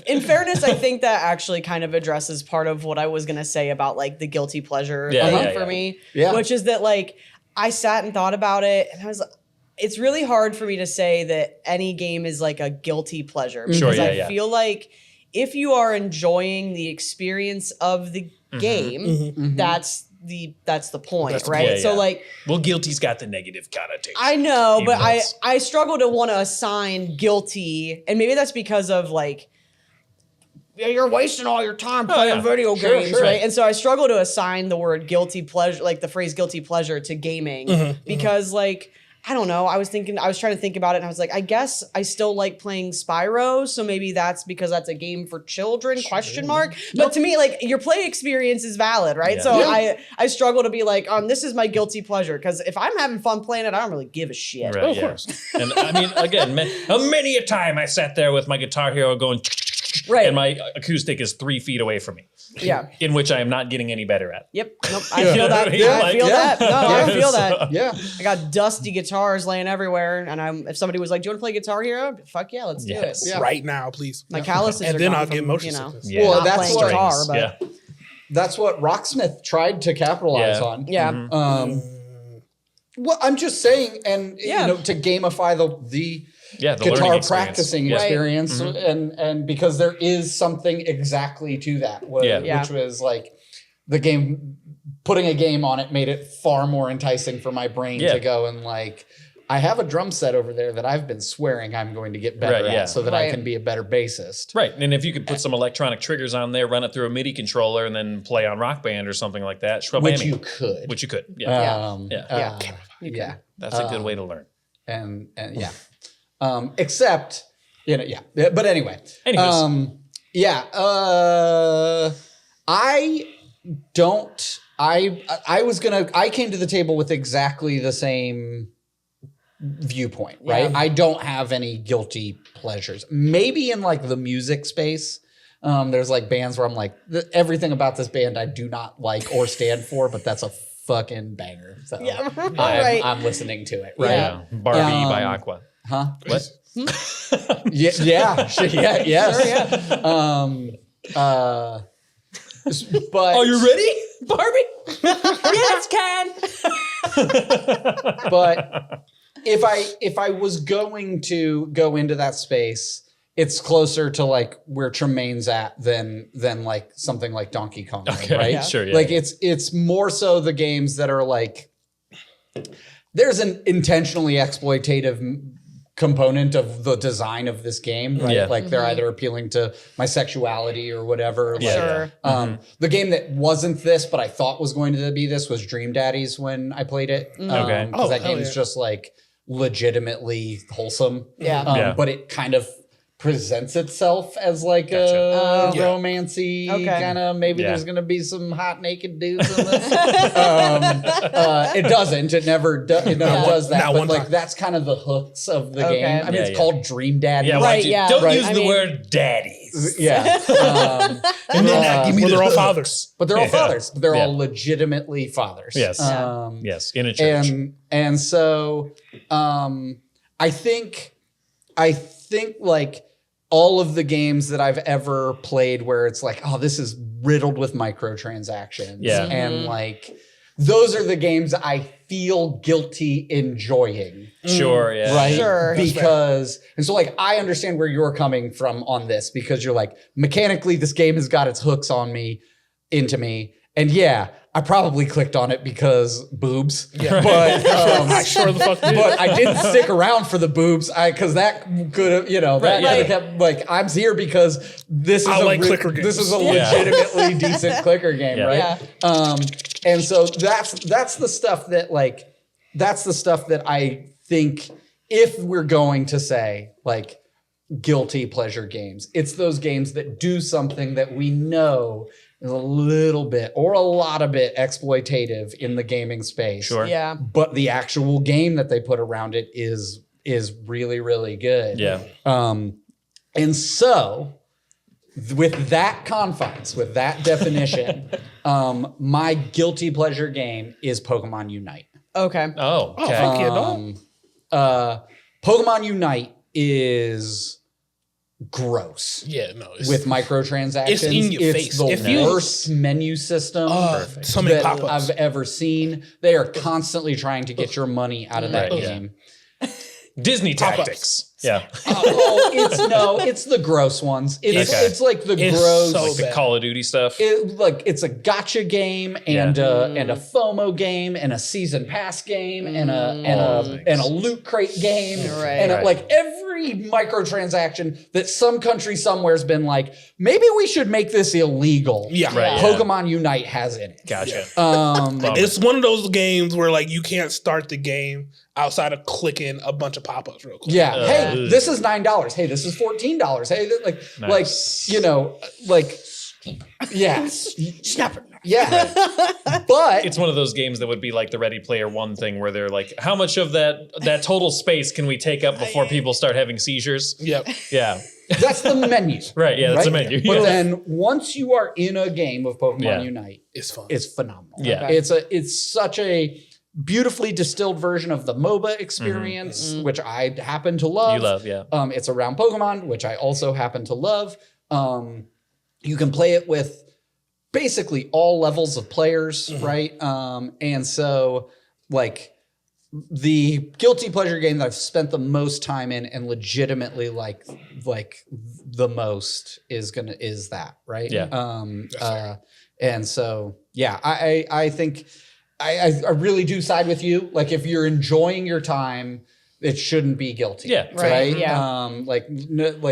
in fairness, I think that actually kind of addresses part of what I was going to say about like the guilty pleasure thing for me, which is that like I sat and thought about it and I was like, it's really hard for me to say that any game is like a guilty pleasure because I feel like if you are enjoying the experience of the game, that's the point, right? So like, well, guilty's got the negative connotation. I know, but I struggle to want to assign guilty, and maybe that's because of like you're wasting all your time playing video games, right? And so I struggle to assign the word guilty pleasure, like the phrase guilty pleasure, to gaming because like. I don't know. I was trying to think about it and I was like, I guess I still like playing Spyro. So maybe that's because that's a game for children, ? But to me, like your play experience is valid, right? So I struggle to be like, this is my guilty pleasure. Because if I'm having fun playing it, I don't really give a shit. Right, of course. And I mean, again, many a time I sat there with my Guitar Hero going, and my acoustic is 3 feet away from me. Yeah. In which I am not getting any better at. Yep. Nope. I feel that. I feel that. No, I feel that. Yeah. I got dusty guitars laying everywhere. And if somebody was like, do you want to play Guitar Hero? Fuck yeah, let's do it. Yeah. Right now, please. My calluses and are then gone I'll get from, motion sickness. Well, not that's playing what guitar, but that's what Rocksmith tried to capitalize on. yeah. Well, I'm just saying, and you know, to gamify the guitar practicing experience, and because there is something exactly to that, which was like the game, putting a game on it made it far more enticing for my brain to go and like, I have a drum set over there that I've been swearing I'm going to get better at so that I can be a better bassist. Right. And if you could put some electronic triggers on there, run it through a MIDI controller, and then play on Rock Band or something like that. Which you could. Yeah. That's a good way to learn. And except, you know, but anyway. Anyways. I came to the table with exactly the same viewpoint, right? I don't have any guilty pleasures. Maybe in like the music space, there's like bands where I'm like, everything about this band I do not like or stand for, but that's a fucking banger. So I'm listening to it, right? Yeah. Barbie by Aqua. Huh? What? But are you ready, Barbie? Yes, Ken. But if I was going to go into that space, it's closer to like where Tremayne's at than like something like Donkey Kong, right? Yeah. Sure, yeah. Like it's more so the games that are like there's an intentionally exploitative component of the design of this game, right? Yeah. Like they're either appealing to my sexuality or whatever. Yeah. The game that wasn't this, but I thought was going to be this was Dream Daddies when I played it. Okay. Because that game is just like legitimately wholesome. Yeah. But it kind of presents itself as like a romancy kind of, maybe there's going to be some hot naked dudes in this. It doesn't. It never does that. But like that's kind of the hooks of the game. I mean, it's called Dream Daddy. Yeah, right. Don't use the word daddies. Yeah. And then they're all fathers. But they're all fathers. But they're all legitimately fathers. Yes. Yes. In a church. And so I think like all of the games that I've ever played where it's like, oh, this is riddled with microtransactions. Yeah. And like, those are the games I feel guilty enjoying. Sure, yeah. Right? Sure. Because, and so like, I understand where you're coming from on this because you're like, mechanically, this game has got its hooks into me. And yeah, I probably clicked on it because boobs. Yeah. But I sure the fuck did. But I didn't stick around for the boobs because that could have, could have kept, like, I'm here because this is this is a legitimately decent clicker game, right? Yeah. And so that's the stuff that I think if we're going to say like guilty pleasure games, it's those games that do something that we know is a little bit or a lot of it exploitative in the gaming space. Sure. Yeah. But the actual game that they put around it is really, really good. Yeah. And so with that confines, with that definition, my guilty pleasure game is Pokemon Unite. Okay. Oh, okay. Fuck yeah, dog. Pokemon Unite is gross. Yeah, no. With microtransactions, it's in your face. the If you- worst menu system so many that pop-ups. I've ever seen. They are constantly trying to get your money out of that Right, yeah. game. Disney Pop-ups. tactics. Yeah. It's the gross ones. It's like the It's gross. so Like the bad. Call of Duty stuff. It's a gotcha game and a FOMO game and a season pass game and a loot crate game and like every microtransaction that some country somewhere's been like, maybe we should make this illegal. Yeah. Right, yeah. Pokemon Unite has in it. Gotcha. It's one of those games where like you can't start the game outside of clicking a bunch of pop-ups real quick. Yeah. Hey, this is $9. Hey, this is $14. Hey, yeah. Snap it. Yeah. But It's one of those games that would be like the Ready Player One thing where they're like, how much of that total space can we take up before people start having seizures? Yep. Yeah. that's the menu. Right. Yeah, that's the menu. But Yeah. then once you are in a game of Pokemon Unite, It's fun. it's phenomenal. Yeah. Okay. It's such a beautifully distilled version of the MOBA experience, which I happen to love. You love, yeah. It's around Pokemon, which I also happen to love. You can play it with basically all levels of players, right? And so, like, the guilty pleasure game that I've spent the most time in and legitimately like the most is that, right? Yeah. And so, yeah, I think I really do side with you. Like, if you're enjoying your time, it shouldn't be guilty. Yeah. Right. Yeah.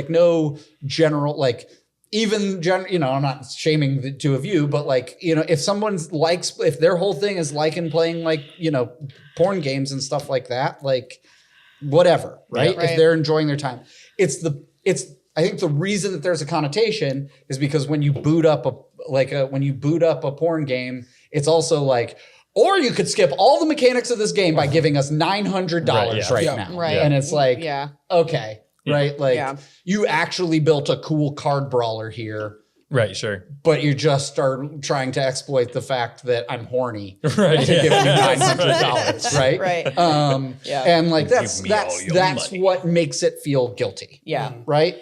No general, like, even I'm not shaming the two of you, but like, if their whole thing is liking playing like, porn games and stuff like that, like whatever, right? Yeah. Right. If they're enjoying their time, I think the reason that there's a connotation is because when you boot up a porn game, it's also like, or you could skip all the mechanics of this game by giving us $900 right Yeah. now. Right. And it's like, Yeah. okay. Right? Like, Yeah. you actually built a cool card brawler here, Right, sure. but you just are trying to exploit the fact that I'm horny Right. to give me $900, right? Right. Yeah. And like that's Give me all your that's money. what makes it feel guilty, Yeah. right?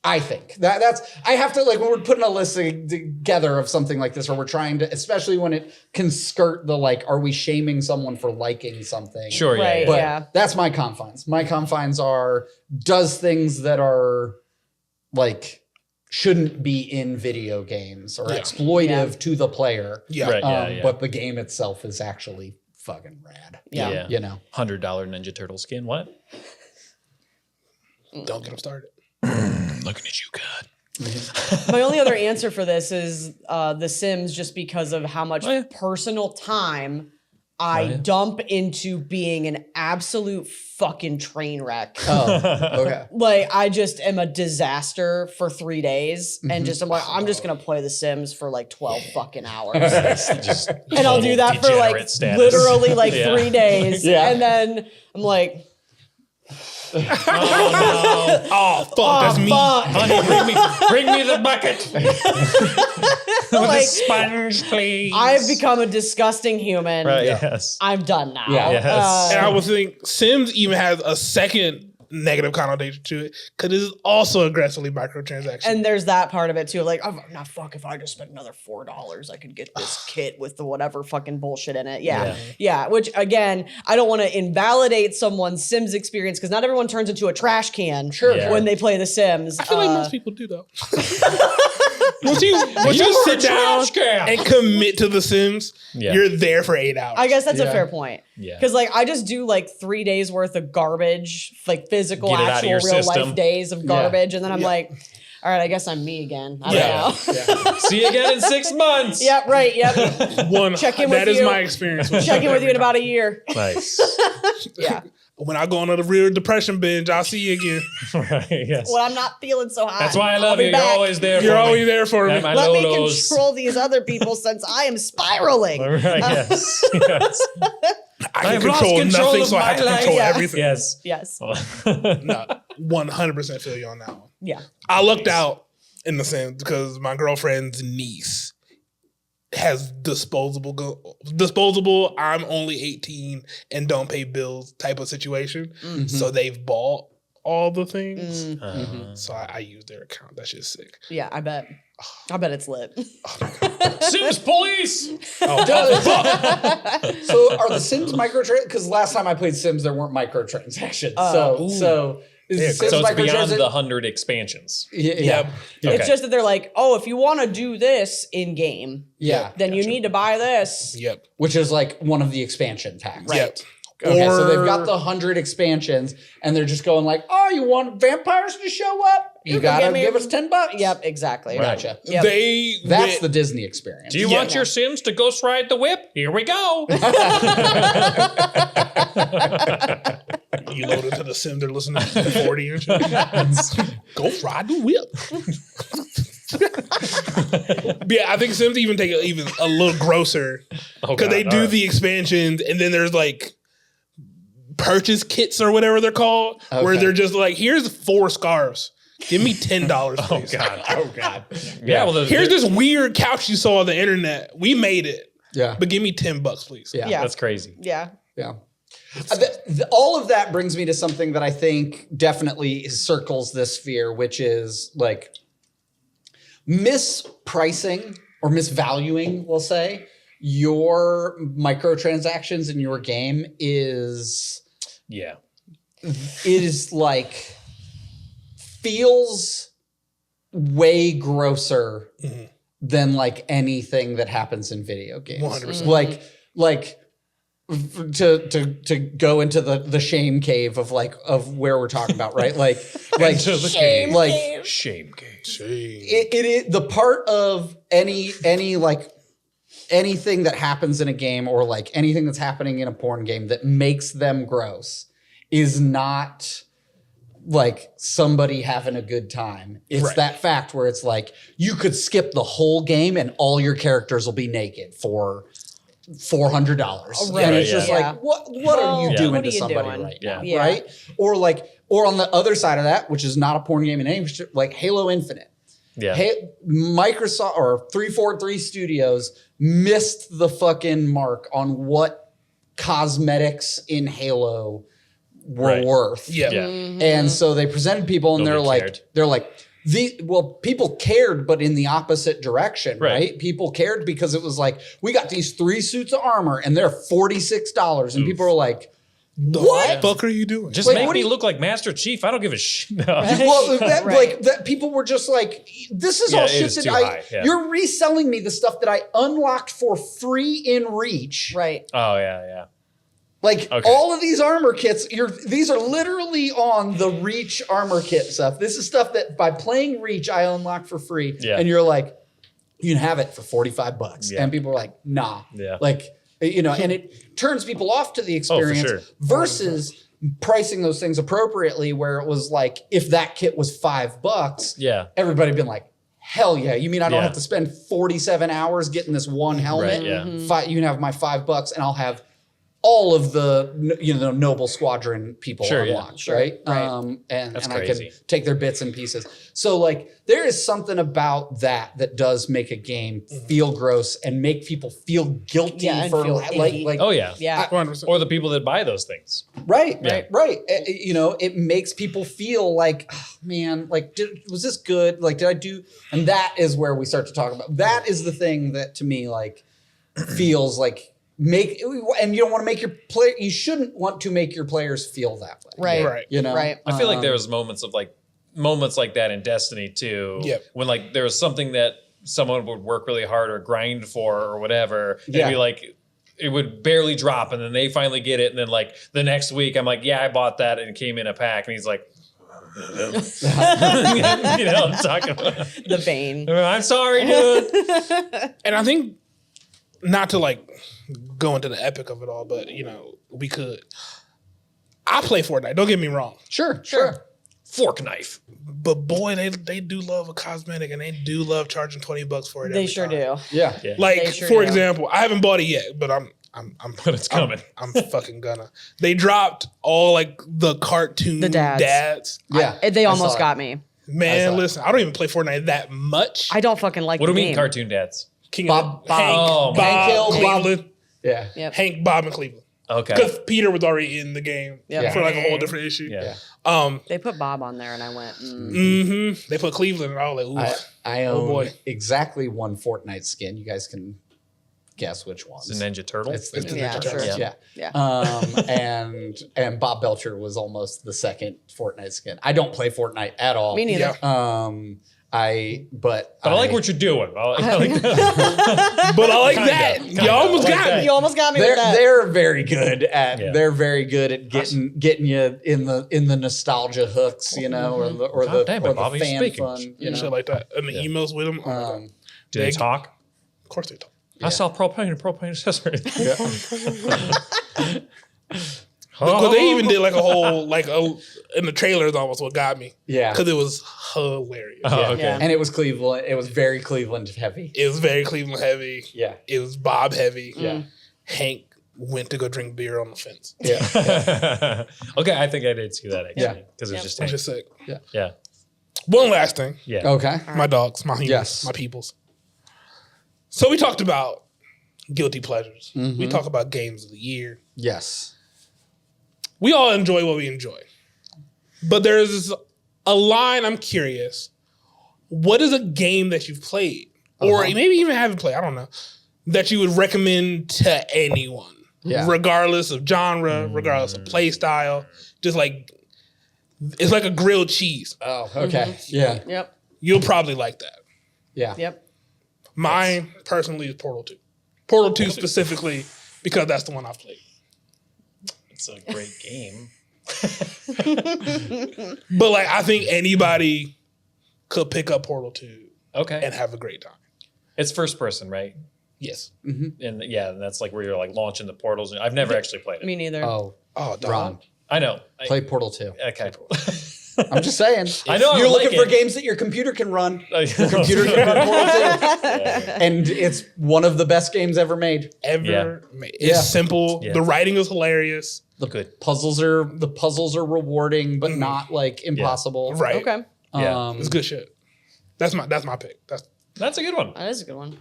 I think that's I have to, like, when we're putting a list together of something like this, or we're trying to, especially when it can skirt the like, are we shaming someone for liking something? Sure, yeah. Right. yeah. But Yeah. that's my confines. My confines are does things that are like shouldn't be in video games or exploitive to the player. Yeah. Right, yeah. But the game itself is actually fucking rad. Yeah. $100 Ninja Turtle skin. What? Don't get them started. Looking at you, God. My only other answer for this is The Sims, just because of how much yeah. personal time I dump into being an absolute fucking train wreck. Oh, okay. Like, I just am a disaster for 3 days, and just I'm just gonna play The Sims for like 12 fucking hours, and I'll do that for like Degenerate status. literally like Yeah. 3 days, Yeah. and then I'm like, Oh fuck, that's me. fuck. Honey, bring me the bucket. With Like, a sponge, please. I've become a disgusting human. Right, yes. I'm done now. Yeah. Yes. And I was thinking Sims even has a second negative connotation to it because it is also aggressively microtransaction. And there's that part of it too. Like, oh, now fuck, if I just spent another $4, I could get this kit with the whatever fucking bullshit in it. Yeah. Which again, I don't want to invalidate someone's Sims experience because not everyone turns into a trash can Yeah. when they play The Sims. I feel like most people do though. Once you sit down and commit to The Sims, you're there for 8 hours. I guess that's a fair point. Yeah. Because like I just do like 3 days worth of garbage, like physical, Get it out of actual, your real system. life days of garbage, and then I'm like, all right, I guess I'm me again. I don't know. See you again in 6 months. Yep, right. Yep. One, Check in with that is you. my experience. With Check in with you in about a year. Nice. Yeah. When I go on a real depression binge, I'll see you again. Right, yes. When I'm not feeling so hot. That's why I I'll love be you. You're back. always there You're for always me. there for me. At my Let me lolos. control these other people since I am spiraling. Right, yes. Yes. I have can lost control control nothing, of so I have to my life. control Yeah. everything. Yes. Yes. No, 100% feel you on that one. Yeah. I lucked out in the sense because my girlfriend's niece has disposable. I'm only 18 and don't pay bills type of situation. So they've bought all the things. Mm. So I use their account. That shit's sick. Yeah, I bet. I bet it's lit. Sims police. So are the Sims microtransactions? Because last time I played Sims, there weren't microtransactions. So is Yeah, the Sims So it's beyond microtransac- the 100 expansions. Yeah. Yep. Okay. It's just that they're like, oh, if you want to do this in game, Yeah. then you need to buy this. Yep. Which is like one of the expansion packs. Yep. Okay, so they've Or- got the 100 expansions, and they're just going like, "Oh, you want vampires to show up? You can gotta give me- give us $10." Yep, exactly. Right. Gotcha. Yep. That's went- the Disney experience. Do you want your Sims to ghost ride the whip? Here we go. You load into the sim, they're listening to 40 and shit. Go ride the whip. Yeah, I think Sims even take it even a little grosser because they do the expansions, and then there's like purchase kits or whatever they're called, where Okay. they're just like, here's 4 scarves. Give me $10, please. Oh God. Yeah, well, Here's this weird couch you saw on the internet. We made it, Yeah. but give me $10, please. Yeah. Yeah. that's crazy. Yeah. Yeah. All of that brings me to something that I think definitely circles this sphere, which is like mispricing or misvaluing, we'll say, your microtransactions in your game is Yeah. like feels way grosser than like anything that happens in video games. 100%. Like to go into the shame cave of where we're talking about, right? Like Into the cave. like Shame game. it is the part of any like anything that happens in a game or like anything that's happening in a porn game that makes them gross is not like somebody having a good time. It's Right. that fact where it's like you could skip the whole game and all your characters will be naked for $400. Right, And it's yeah. just Yeah. like, what are Well, you yeah. doing what to are you somebody doing? right Yeah. now? Yeah. Right? Or on the other side of that, which is not a porn game in any, like Halo Infinite. Yeah. Microsoft or 343 Studios missed the fucking mark on what cosmetics in Halo were Right. worth. Yeah. Yeah. And so they presented people and Nobody they're cared. like, people cared, but in the opposite direction, Right. right? People cared because it was like, we got these 3 suits of armor and they're $46. And people are like, What the fuck are you doing? Just Like, make what do me you- look like Master Chief. I don't give a shit. No. well, that, Right. like that people were just like, this is Yeah, all it shit is that too high, yeah. you're reselling me the stuff that I unlocked for free in Reach. Right. Oh, yeah, yeah. Like Okay. all of these armor kits, these are literally on the Reach armor kit stuff. This is stuff that by playing Reach, I unlocked for free. Yeah. And you're like, you can have it for $45. Yeah. And people are like, nah. Yeah. Like, and it turns people off to the experience sure. versus pricing those things appropriately where it was like, if that kit was $5, Yeah. everybody been like, hell yeah. You mean I don't Yeah. have to spend 47 hours getting this one helmet? Right, yeah. You can have my $5 and I'll have all of the Noble Squadron people Sure, yeah. unlocked, right? Right. And That's I can crazy. take their bits and pieces. So like there is something about that does make a game feel gross and make people feel guilty Yeah, and for feel like icky. Oh, yeah. Yeah. 100%. Or the people that buy those things. right. Yeah. It makes people feel like, oh, man, like was this good? Like did I do? And that is where we start to talk about. That is the thing that to me like feels like and you don't want to make you shouldn't want to make your players feel that way. Right. Right. You know. Right. I feel like there was moments like that in Destiny too. Yep. When like there was something that someone would work really hard or grind for or whatever. And Yeah. it'd be like it would barely drop and then they finally get it. And then like the next week I'm like, yeah, I bought that and it came in a pack. And he's like, you know what I'm talking about. The vein. I'm sorry, dude. And I think, not to like go into the epic of it all, but we could. I play Fortnite. Don't get me wrong, Sure. Fork knife. but boy, they do love a cosmetic, and they do love charging $20 for it. They every sure time. do. Yeah. Yeah. Like They sure for do. example, I haven't bought it yet, but I'm But it's coming. I'm fucking gonna. They dropped all like the cartoon The dads. dads. Yeah. They I almost saw got me. Man, saw it. listen, I don't even play Fortnite that much. I don't fucking like What do the you mean game. cartoon dads? King Bob- Hank, Oh, Bob Hank Hill, Bob- Cleveland, Yeah. Yep. Hank, Bob, and Cleveland. Okay. Because Peter was already in the game Yeah. for like a whole different issue. Yeah. They put Bob on there, and I went, They put Cleveland, and I was like, ooh. I Oh, own boy. exactly one Fortnite skin. You guys can guess which one. It's a Ninja Turtle. It's the Yeah, Ninja sure. Turtles, Yeah. yeah. And Bob Belcher was almost the second Fortnite skin. I don't play Fortnite at all. me neither. But I like what you're doing. I like that. But I like Kinda, that. kinda. You almost I like got that. me. You almost got me with that. they're very good at Yeah. they're very good at getting you in the nostalgia hooks, you know, or God damn it, the Bobby, fan speaking. fun, you Shit know. like that. And the emails with them. Oh my God. Do they talk? Of course they talk. I sell propane and propane accessories. Because they even did like a whole in the trailers almost what got me. Yeah. Because it was hilarious. Oh, okay. Yeah. And it was Cleveland. It was very Cleveland heavy. It was very Cleveland heavy. Yeah. It was Bob heavy. Yeah. Hank went to go drink beer on the fence. Yeah. Okay, I think I did see that actually. Yeah. Because it was just Which Hank. is sick. Yeah. One last thing. Yeah. Okay. My dogs, my humans, Yes. my peoples. So we talked about guilty pleasures. Mm-hmm. We talk about games of the year. Yes. We all enjoy what we enjoy. But there's a line I'm curious. What is a game that you've played? Or maybe even haven't played, I don't know, that you would recommend to anyone? Yeah. Regardless of genre, regardless of play style. Just like, it's like a grilled cheese. Oh, okay. Yeah. Yep. You'll probably like that. Yeah. Yep. Mine, personally, is Portal 2. Portal 2 specifically, because that's the one I've played. It's a great game. But like, I think anybody could pick up Portal 2 Okay. and have a great time. It's first person, right? Yes. And yeah, that's like where you're like launching the portals. I've never actually played it. Me neither. Oh, Oh, dog. Ron, I know. play Portal 2. Okay. I'm just saying. I know I You're would looking like for it. games that your computer can run. Your Computer can run Portal 2. And it's one of the best games ever made. Ever made. It's Yeah. simple. Yeah. The writing is hilarious. Good. Puzzles are rewarding, but not like impossible. Right. Okay. Yeah. It's good shit. That's my pick. That's a good one. That is a good one.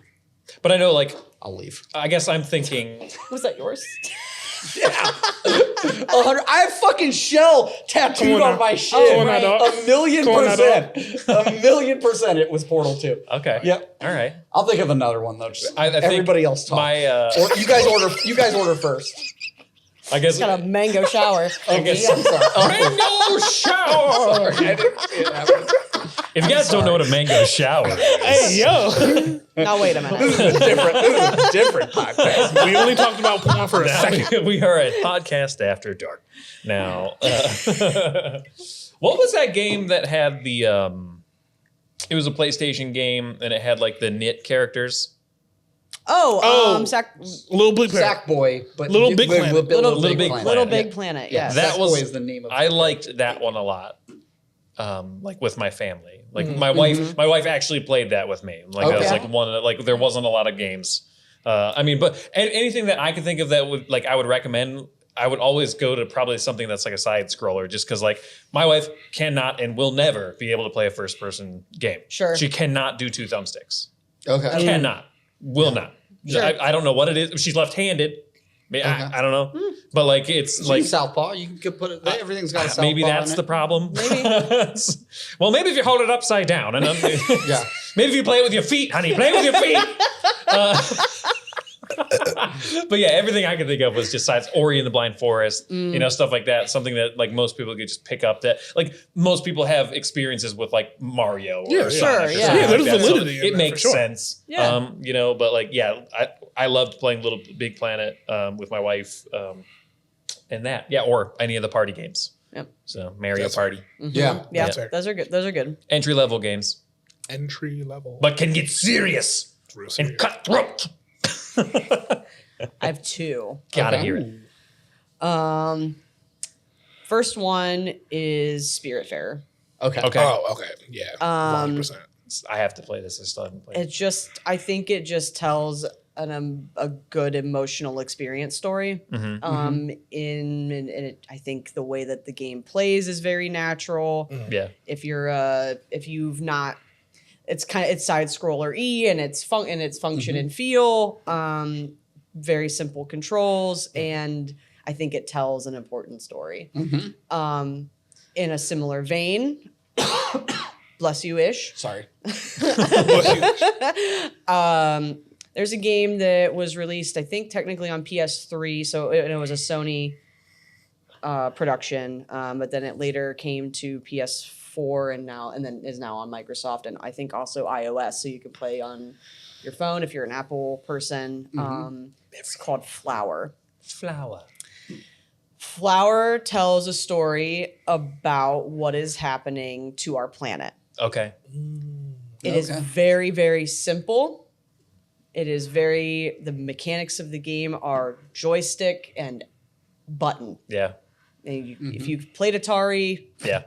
But I know, like, I'll leave. I guess I'm thinking. Was that yours? 100. I have fucking shell tattooed Come on on now. my Come shin. on now, dog. 1,000,000%. 1,000,000% it was Portal 2. Okay. Yep. All right. I'll think of another one though. Just I think everybody else talk. My, Or you guys order first. I guess. Got a mango shower. Okay, I'm sorry. Mango shower. Sorry, I didn't see it happen. If you guys don't know what a mango shower is, Hey, yo. Now wait a minute. This is a different podcast. We only talked about porn for a second. we are at Podcast After Dark. Now, what was that game that had the? It was a PlayStation game, and it had like the knit characters. Oh. Little Big Planet. Sackboy, but Little Big Planet. Little Big Planet. Little Planet. Big Planet. Yeah, Yes. That Sackboy was- is the name of I liked that one a lot. Like with my family. Like my wife actually played that with me. Like that was Okay. like one of the, like there wasn't a lot of games. I mean, but anything that I could think of that would like I would recommend. I would always go to probably something that's like a side scroller, just because like my wife cannot and will never be able to play a first person game. Sure. she cannot do two thumbsticks. Okay. Cannot, will not. Sure. I don't know what it is. She's left-handed. I don't know, but like it's Like like Southpaw, you can put it. Everything's got a Southpaw. maybe that's in the it. problem. Maybe. Well, maybe if you hold it upside down, and Yeah. maybe if you play it with your feet, honey, play with your feet. But yeah, everything I could think of was just sides. Ori and the Blind Forest, you know, stuff like that. Something that like most people could just pick up. That like most people have experiences with like Mario. Yeah, or sure, Sonic or yeah. something Yeah, there's like that. So validity in it that, makes for sure. sense. Yeah. You know, but like yeah, I loved playing Little Big Planet with my wife, and that or any of the party games. Yep. So Mario That's Party, Yeah. Yeah. That's fair. Those are good. Those are good. entry level games, Entry level. but can get serious Real and serious. cutthroat. I have two. Gotta Okay. hear it. First one is Spiritfarer. Okay. Okay. Oh, okay. Yeah. 100%. I have to play this. I still haven't played it. It just, I think it just tells a good emotional experience story. In it, I think the way that the game plays is very natural. Yeah. If you've not, it's side scroller and it's function and feel. Very simple controls, and I think it tells an important story. In a similar vein, bless you ish. Sorry. There's a game that was released, I think, technically on PS3, so it was a Sony production, but then it later came to PS4 and then is now on Microsoft and I think also iOS, so you can play on your phone if you're an Apple person. It's called Flower. Flower tells a story about what is happening to our planet. Okay. It is very, very simple. It is the mechanics of the game are joystick and button. Yeah. And if you've played Atari, Yeah.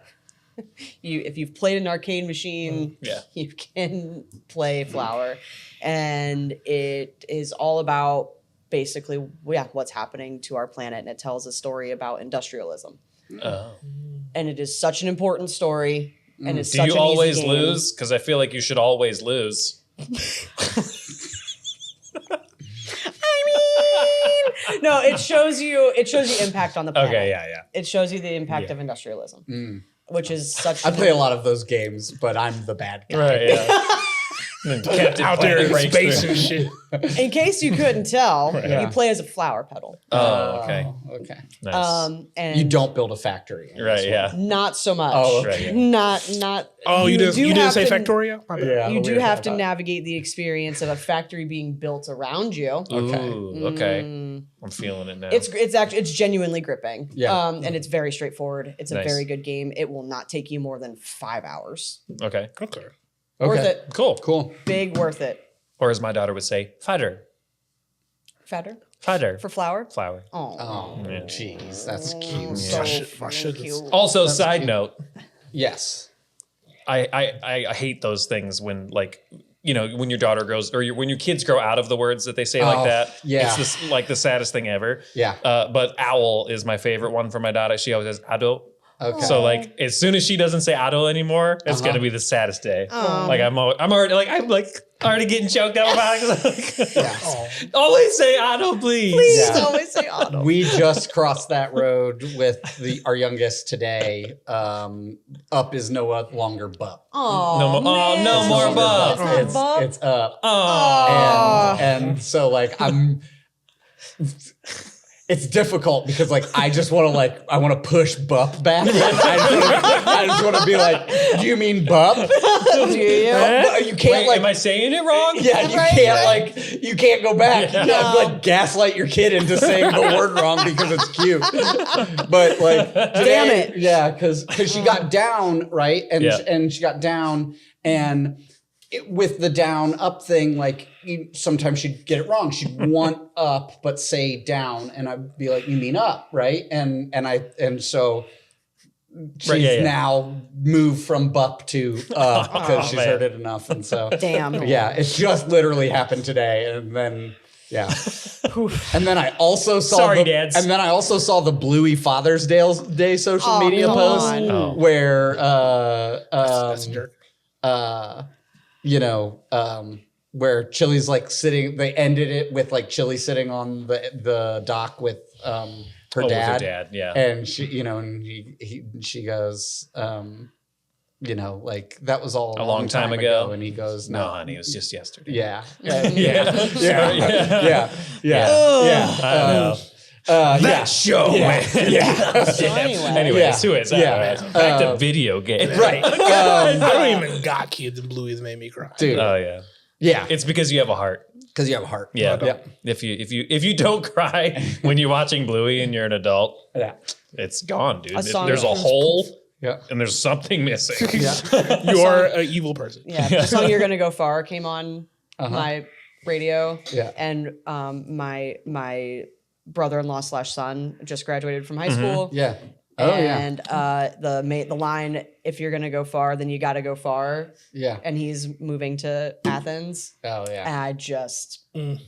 if you've played an arcade machine, you can play Flower. And it is all about basically, what's happening to our planet. And it tells a story about industrialism. Oh. And it is such an important story. And it's Do such you an always easy game. lose? Because I feel like you should always lose. No, it shows you impact on the planet. Okay, yeah. It shows you the impact of industrialism, which is such. I play a lot of those games, but I'm the bad guy. Right, yeah. Captain Out there Planet in breaks space through. and shit. In case you couldn't tell, Yeah. you play as a flower petal. Oh, okay. Okay. Nice. And You don't build a factory. in Right, this yeah. not so much. Oh, okay. Right, yeah. Not. Oh, you didn't have say to- Factorio? My bad. Yeah. You do weird have to about navigate the experience of a factory being built around you. Okay. Ooh, okay. I'm feeling it now. It's genuinely gripping. Yeah. And it's very straightforward. It's a Nice. very good game. It will not take you more than 5 hours. okay. Okay. Okay. Worth it. Cool. Cool. Big worth it. Or as my daughter would say, fighter. Fatter Fighter. for flour. Flower. Oh, Oh, jeez, that's cute. so My shit- my fucking shit is- cute. Also, That's side cute. note, Yes. I hate those things when when your daughter grows or when your kids grow out of the words that they say like Oh, that. yeah. It's this, like the saddest thing ever. Yeah. But owl is my favorite one for my daughter. She always says ado. Okay. So like as soon as she doesn't say ado anymore, it's gonna be the saddest day. Oh. Like I'm already getting choked up about it. Yeah. Always say ado, please. Please Yeah. always say auto. We just crossed that road with our youngest today. Up is no longer bup. Oh, No more- oh, man. no more bup. It's not bup. It's up. Oh. And so like it's difficult because like I just want to I want to push bup back. I just want to be like, do you mean bup? Do you? But you can't Wait, am I saying it wrong? yeah, you can't go back. You can't gaslight your kid into saying the word wrong because it's cute. But like, Damn it. yeah, because she got down right, and she got down, and with the down up thing, like sometimes she'd get it wrong. She'd want up but say down, and I'd be like, "You mean up, right?" And so. She's now moved from bup to up because she's heard it enough. And so, Damn. yeah, it just literally happened today. And then, yeah. And then I also saw dads. And then I also saw the Bluey Father's Day social Oh, media come post on. Oh. where That's a jerk. where Chili's like sitting. They ended it with like Chili sitting on the dock with her With dad. her dad, yeah. And she, and she goes, like that was all A long time ago. And he goes, No, no, honey, it was just yesterday. yeah, Yeah. yeah. That show, man. Yeah. So anyway. Anyways, who is that? Yeah. Back to video games. Right. I don't even got kids, and Bluey's made me cry. Dude. Oh yeah. Yeah. It's because you have a heart. Because you have a heart. Yeah. Yeah. If you don't cry when you're watching Bluey and you're an adult, Yeah. it's gone, dude. A song There's a that- hole Yeah. and there's something missing. Yeah. You are an evil person. Yeah, the song "You're Gonna Go Far" came on my radio, Yeah. and my brother-in-law / son just graduated from high school. Yeah. Oh, yeah. And the line, "If you're gonna go far, then you gotta go far," Yeah. and he's moving to Athens. Oh, yeah. And I just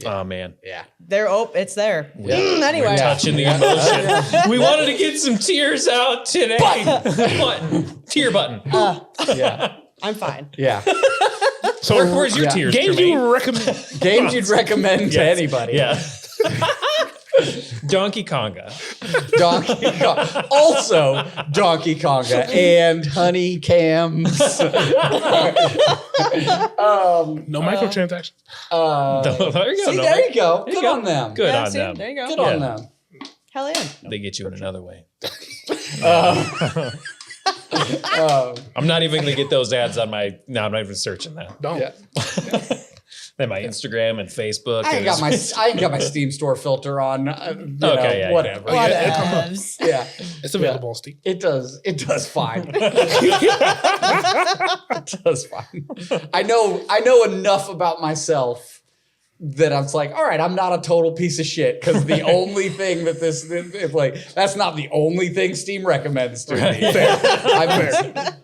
Oh man. Yeah. it's there. Anyway, Yeah. Touching the emotion. We wanted to get some tears out today. Button. Tear button. Yeah. I'm fine. Yeah. So Where's your yeah. tears, games Tremayne? you would recommend? Games you'd recommend to anybody. Yeah. Donkey Konga. Donkey Konga. Also Donkey Konga and honey cams. No microtransactions. There you go. See, no, there you go. there you Good go. on them. Good Yeah, on see, them. there you go. Good Yeah. on them. Hell yeah. They get you in another way. Uh, I'm not even gonna get those ads on my. No, I'm not even searching that. Don't. yeah. Then my Instagram and Facebook. I ain't got my Steam store filter on. Okay, yeah, whatever. yeah. Yeah, it comes up. Whatevs. Yeah, It's available on Steam. it does. It does fine. It does fine. I know enough about myself that I'm like, all right, I'm not a total piece of shit because the only thing that it's like that's not the only thing Steam recommends to me. Fair.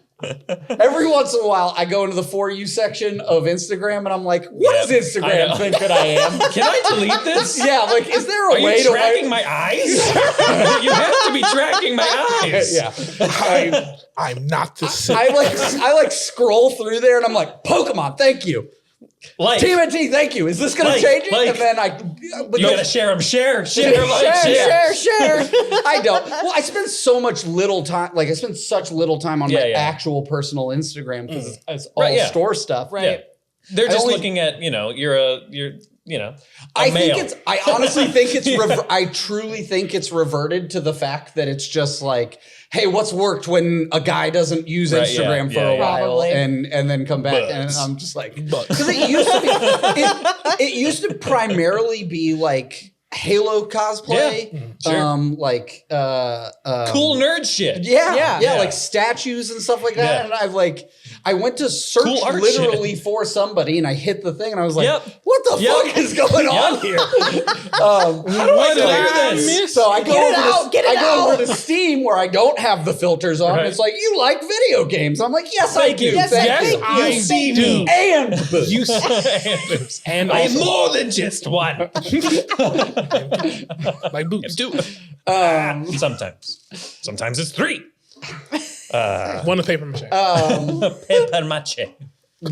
Every once in a while, I go into the For You section of Instagram and I'm like, what does I Instagram know. think that I am? Can I delete this? Yeah, like, is there a Are way you to tracking my eyes? You have to be tracking my eyes. Yeah, I'm not the same. I like scroll through there and I'm like, Pokemon, thank you. Like, TMNT, thank you. Is this going to Like, change it? like. And then you gotta share them. Share, like, share. I don't. Well, I spend so much little time. Like I spend such little time on my actual personal Instagram because it's all Right, yeah. store stuff, right? Yeah. They're just only- looking at, you're a I male. think I honestly think it's. I truly think it's reverted to the fact that it's just like, hey, what's worked when a guy doesn't use Right, Instagram yeah, for yeah, a while Probably. and then come back and Bugs. I'm just like, Bugs. because it used to be it used to primarily be like Halo cosplay, sure. like cool nerd shit. yeah, Yeah. like statues and stuff like that. Yeah. And I went to search Cool art literally for somebody, and I hit the thing, and I was like, Yep. "What the Yep. fuck is going on here?" How do I did I do this? miss? So I go over to out. Steam where I don't have the filters on. Right. It's like, you like video games? I'm like, yes, I do. Yes, Thank you. I See do. and boobs. You and I'm more than just one. like boots. Two. Sometimes it's three. One of paper mache. Paper mache.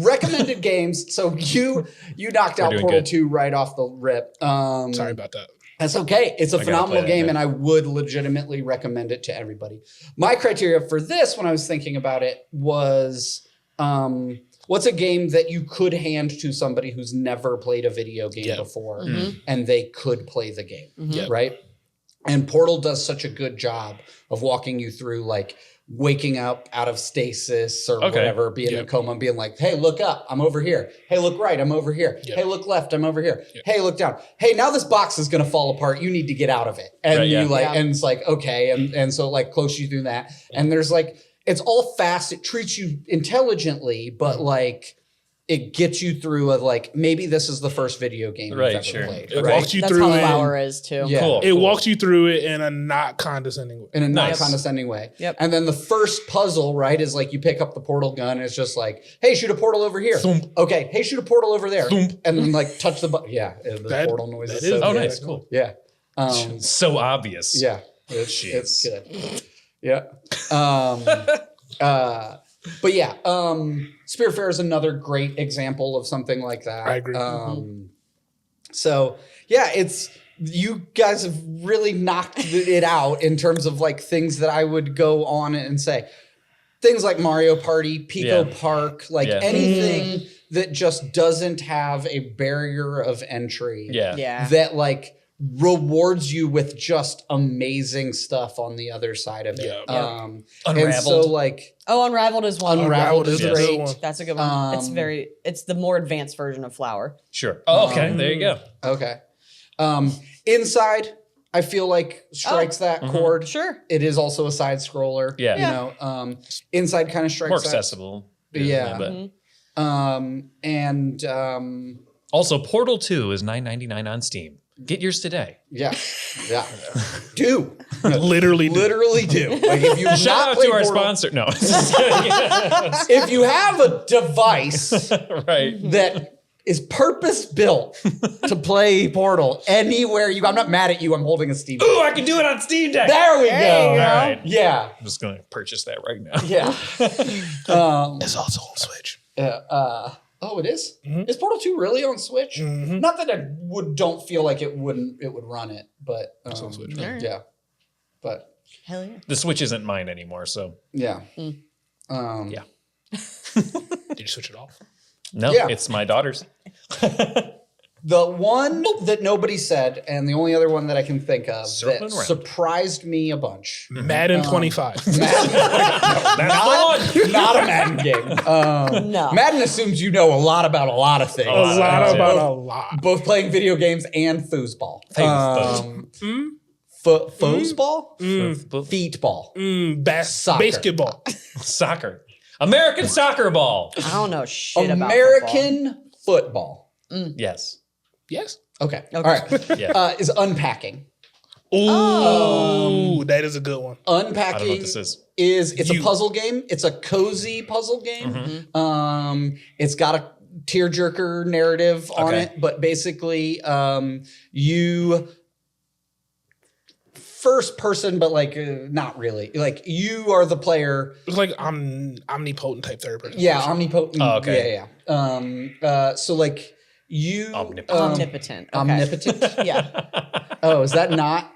Recommended games. So you knocked out doing Portal good. 2 right off the rip. Sorry about that. That's okay. It's a gotta phenomenal play that game, now. and I would legitimately recommend it to everybody. My criteria for this, when I was thinking about it, was what's a game that you could hand to somebody who's never played a video game before, and they could play the game, right? And Portal does such a good job of walking you through, like, waking up out of stasis or whatever, being in a coma and being like, hey, look up, I'm over here. Hey, look right, I'm over here. Hey, look left, I'm over here. Hey, look down. Hey, now this box is gonna fall apart. You need to get out of it. And and it's like, okay. And so like coach you through that. And there's like, it's all fast. It treats you intelligently, but like it gets you through like, maybe this is the first video game you've ever played. It right? walks you That's through how it. Flower is too. Yeah. Cool. It walks you through it in a not condescending way. In a Nice. non-condescending way. Yep. And then the first puzzle, right, is like you pick up the portal gun and it's just like, hey, shoot a portal over here. Thump. Okay, hey, shoot a portal over there. Thump. And then like touch the button. Yeah, the portal noise is that so is- Oh, good. nice. Cool. Yeah. So obvious. Yeah. It's Jeez. good. Yeah. But yeah, Spearfair is another great example of something like that. I agree. So yeah, you guys have really knocked it out in terms of like things that I would go on and say. Things like Mario Party, Pico Park, like anything that just doesn't have a barrier of entry. Yeah. That like rewards you with just amazing stuff on the other side of it. Yeah. And Unraveled. so like Oh, Unraveled is one. Unraveled is is a great. good one. That's a good one. It's the more advanced version of Flower. Sure. Oh, okay. There you go. Okay. Inside, I feel like strikes that chord. Sure. It is also a side scroller. Yeah. You know, Inside kind of strikes More that. accessible. Yeah. But also, Portal 2 is $9.99 on Steam. Get yours today. Yeah. Do. Literally. Literally do. Like if you Shout not out played to our Portal- sponsor. No. If you have a device Right. that is purpose built to play Portal anywhere I'm not mad at you. I'm holding a Steam. Ooh, I can do it on Steam Deck. There we There go. you go. All right. Yeah. I'm just going to purchase that right now. Yeah. It's also on Switch. Oh, it is? Mhm. Is Portal 2 really on Switch? Mhm. Not that I don't feel like it would run it, but It's on Switch. yeah. But Hell yeah. The Switch isn't mine anymore, so yeah. Yeah. Did you switch it off? no, Yeah. it's my daughter's. The one that nobody said, and the only other one that I can think of Circling that around. surprised me a bunch. Madden 25. That's the one. Not a Madden game. No. Madden assumes you know a lot about a lot of things. A lot Yeah. about a lot. Both playing video games and foosball. Foosball? Feetball. Soccer. Basketball. Soccer. American soccer ball. I don't know shit about American football. Yes. Yes. Okay. All right. Yeah. Is unpacking. Ooh, that is a good one. I don't know Unpacking what this is. it's a puzzle game. It's a cozy puzzle game. It's got a tearjerker narrative on Okay. it, but basically you first person, but like not really. Like you are the player. It's like omnipotent type third person. Yeah, omnipotent. Oh, okay. Yeah. So like you Omnipotent. Omnipotent. Okay. omnipotent. Yeah. Oh, is that not?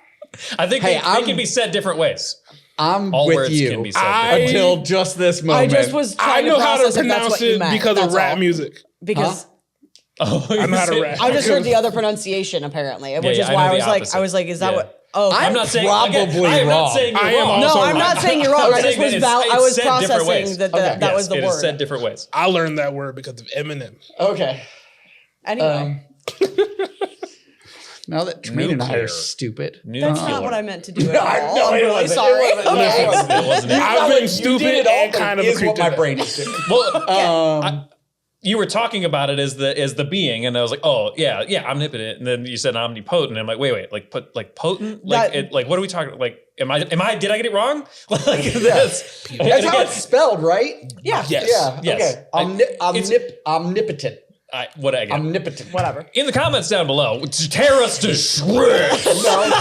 I think Hey, they I'm- can be said different ways. I'm All with words you can be said I- different ways. until just this I moment. just was I trying know to how to process if that's pronounce what you it meant. because of That's rap all. music. Because Oh, I know how to you rap. said- I just heard the other pronunciation apparently, which yeah, is I why know I the was like, opposite. is that Yeah. what? Oh, okay. I'm not saying probably I'm wrong. not saying you're I am wrong. also No, I'm not wrong. saying you're wrong. I saying just was that I was said different processing ways. that Okay. that was the It is word. said different ways. I learned that word because of Eminem. Okay. Anyway, Now that Tremayne and I Nuclear. are stupid. that's not what I meant to do at I all. know, I'm it really wasn't. sorry. It wasn't. Okay. It wasn't. It wasn't it. I've been stupid and kind of a is creep what to my that. brain is doing. Well, you were talking about it as the being, and I was like, oh yeah, omnipotent. And then you said omnipotent. And I'm like, wait, like potent, like That- like what are we talking? Like, am I? Did I get it wrong? Like that's That's how it's spelled, right? Yeah. Yes. Yeah. Yes. Okay. Omnipotent. what again? Omnipotent. Whatever. In the comments down below, tear us to shreds. No,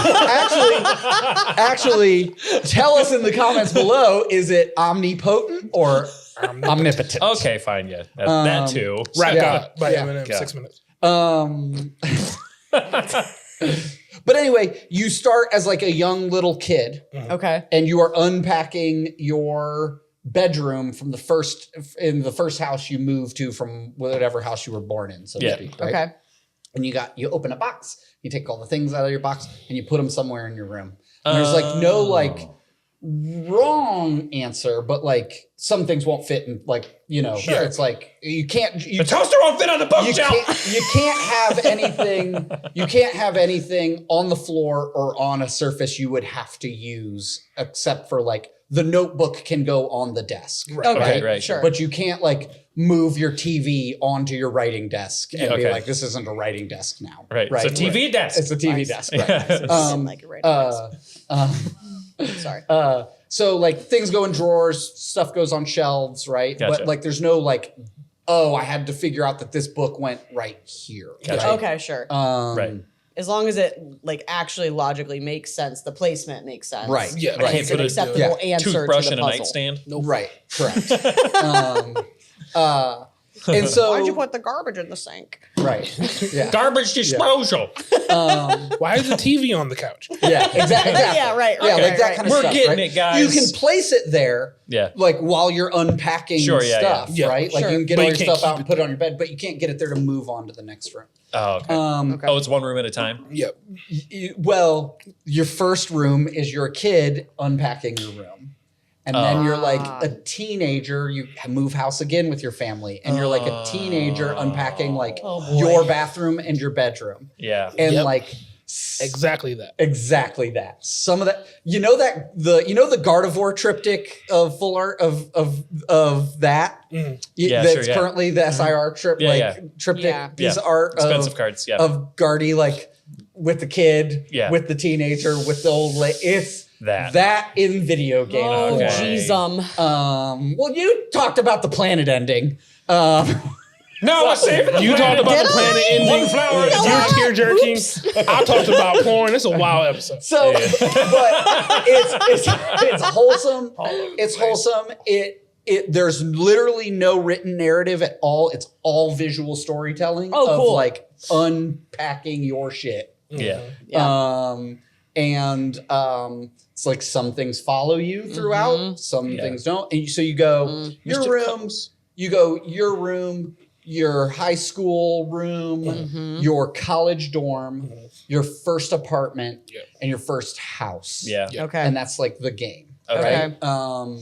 actually, tell us in the comments below: is it omnipotent or omnipotent? Okay, fine, yeah, that too. Rap Yeah. God by Yeah. Eminem. Yeah. 6 minutes. But anyway, you start as like a young little kid, Okay. and you are unpacking your bedroom from the first house you moved to from whatever house you were born in, so to Yeah. speak. Right? Okay. And you open a box, you take all the things out of your box, and you put them somewhere in your room. And there's like no like wrong answer, but like some things won't fit in, like, you know, Sure. it's like you can't The toaster won't fit on the bookshelf. you can't have anything on the floor or on a surface you would have to use, except for like the notebook can go on the desk. Okay. Right. Sure. But you can't like move your TV onto your writing desk and be Okay. like, this isn't a writing desk now. Right. It's a TV desk. It's a TV Nice. desk. Right. Yeah. Like it right Sorry. So like things go in drawers, stuff goes on shelves, right? Gotcha. But like there's no like, oh, I had to figure out that this book went right here. Gotcha. Right? Okay. Sure. Right. As long as it like actually logically makes sense, the placement makes sense. Right. Yeah. I can't It's an put a acceptable answer toothbrush to in the a puzzle. nightstand. Right. Correct. And so Why'd you put the garbage in the sink? right. Yeah. Garbage disposal. Why is the TV on the couch? Yeah. Exactly. Yeah, right, Yeah, right, like right, that right. kind of We're stuff. getting right? it, guys. You can place it there. Yeah. Like while you're unpacking Sure, yeah, stuff, yeah. right? Like Sure. you can get But all you your can't stuff out keep and put it on your bed, but you can't get it there to move on to the next room. Oh, okay. Okay. Oh, it's one room at a time. Yep. Well, your first room is you're a kid unpacking your room. And then you're like a teenager, you move house again with your family, and you're like a teenager unpacking like your bathroom and your bedroom. Yeah. And Yep. like Exactly that. exactly that. Some of that, the Gardevoir triptych of full art of that. Yeah, That's sure, yeah. currently the SIR triptych Yeah. piece Yeah. of art Expensive cards. Yeah. of Gardy like with the kid, Yeah. with the teenager, with the old lady. It's That. in video game. Oh, Okay. jeez. Well, you talked about the planet ending. No, I saved it. You talked about the planet ending. One flower at a You're time. tear jerking. I talked about porn. It's a wild episode. So, but it's wholesome. It's wholesome. there's literally no written narrative at all. It's all visual storytelling of cool. like unpacking your shit. Yeah. It's like some things follow you throughout, some things don't. And so you go your rooms, you go your room, your high school room, your college dorm, your first apartment, and your first house. Yeah. Okay. And that's like the game. Okay. Right?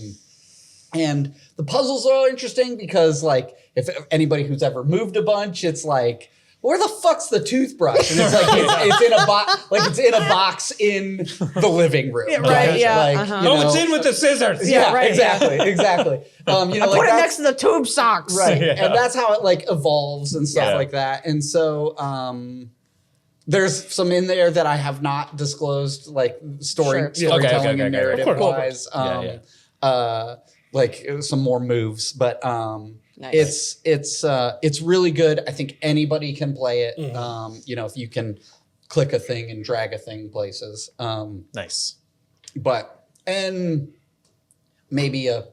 And the puzzles are interesting because like if anybody who's ever moved a bunch, it's like, where the fuck's the toothbrush? And it's like it's in a box, like it's in a box in the living room. Yeah, right, yeah, Like, you know, it's in with the scissors. yeah, right, exactly. You know, like Put it that's- next to the tube socks. right, Yeah. and that's how it like evolves and stuff Yeah. like that. And so there's some in there that I have not disclosed, like storytelling Okay. and narrative Of course. wise. Yeah. Like some more moves, but Nice. it's really good. I think anybody can play it. You know, if you can click a thing and drag a thing places. Nice. And maybe a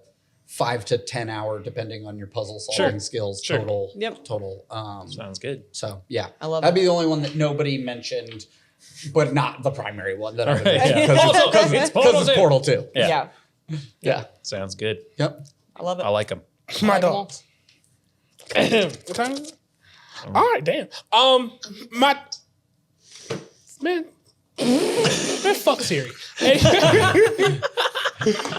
5 to 10 hour, depending on your puzzle solving skills. Sure. Total. Yep. Total. Sounds good. So yeah, I love that'd it. be the only one that nobody mentioned, but not the primary one that I would Right, mention yeah. because It's it's Portal 2. Yeah. Yeah. Sounds good. Yep. I love it. I like them. My dog. What time is it? All right, damn. My man, fuck Siri. Hey.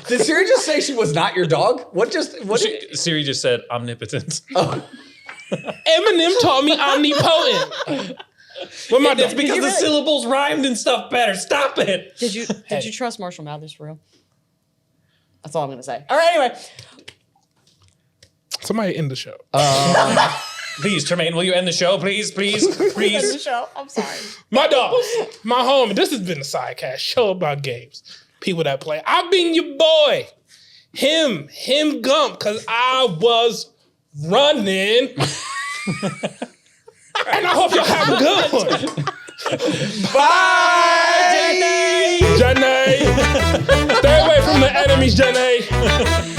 Did Siri just say she was not your dog? What? Siri just said omnipotent. Eminem taught me omnipotent. What my It's dog? because the syllables rhymed and stuff better. Stop it. Did you trust Marshall Mathers for real? That's all I'm gonna say. All right, anyway. Somebody end the show. Please, Tremayne, will you end the show? Please. End the Please. show. I'm sorry. My dog, my homie. This has been the SydeQuest show about games, people that play. I've been your boy, him Gump, because I was running. And I hope y'all have a good one. Bye, Janae. Stay away from the enemies, Janae.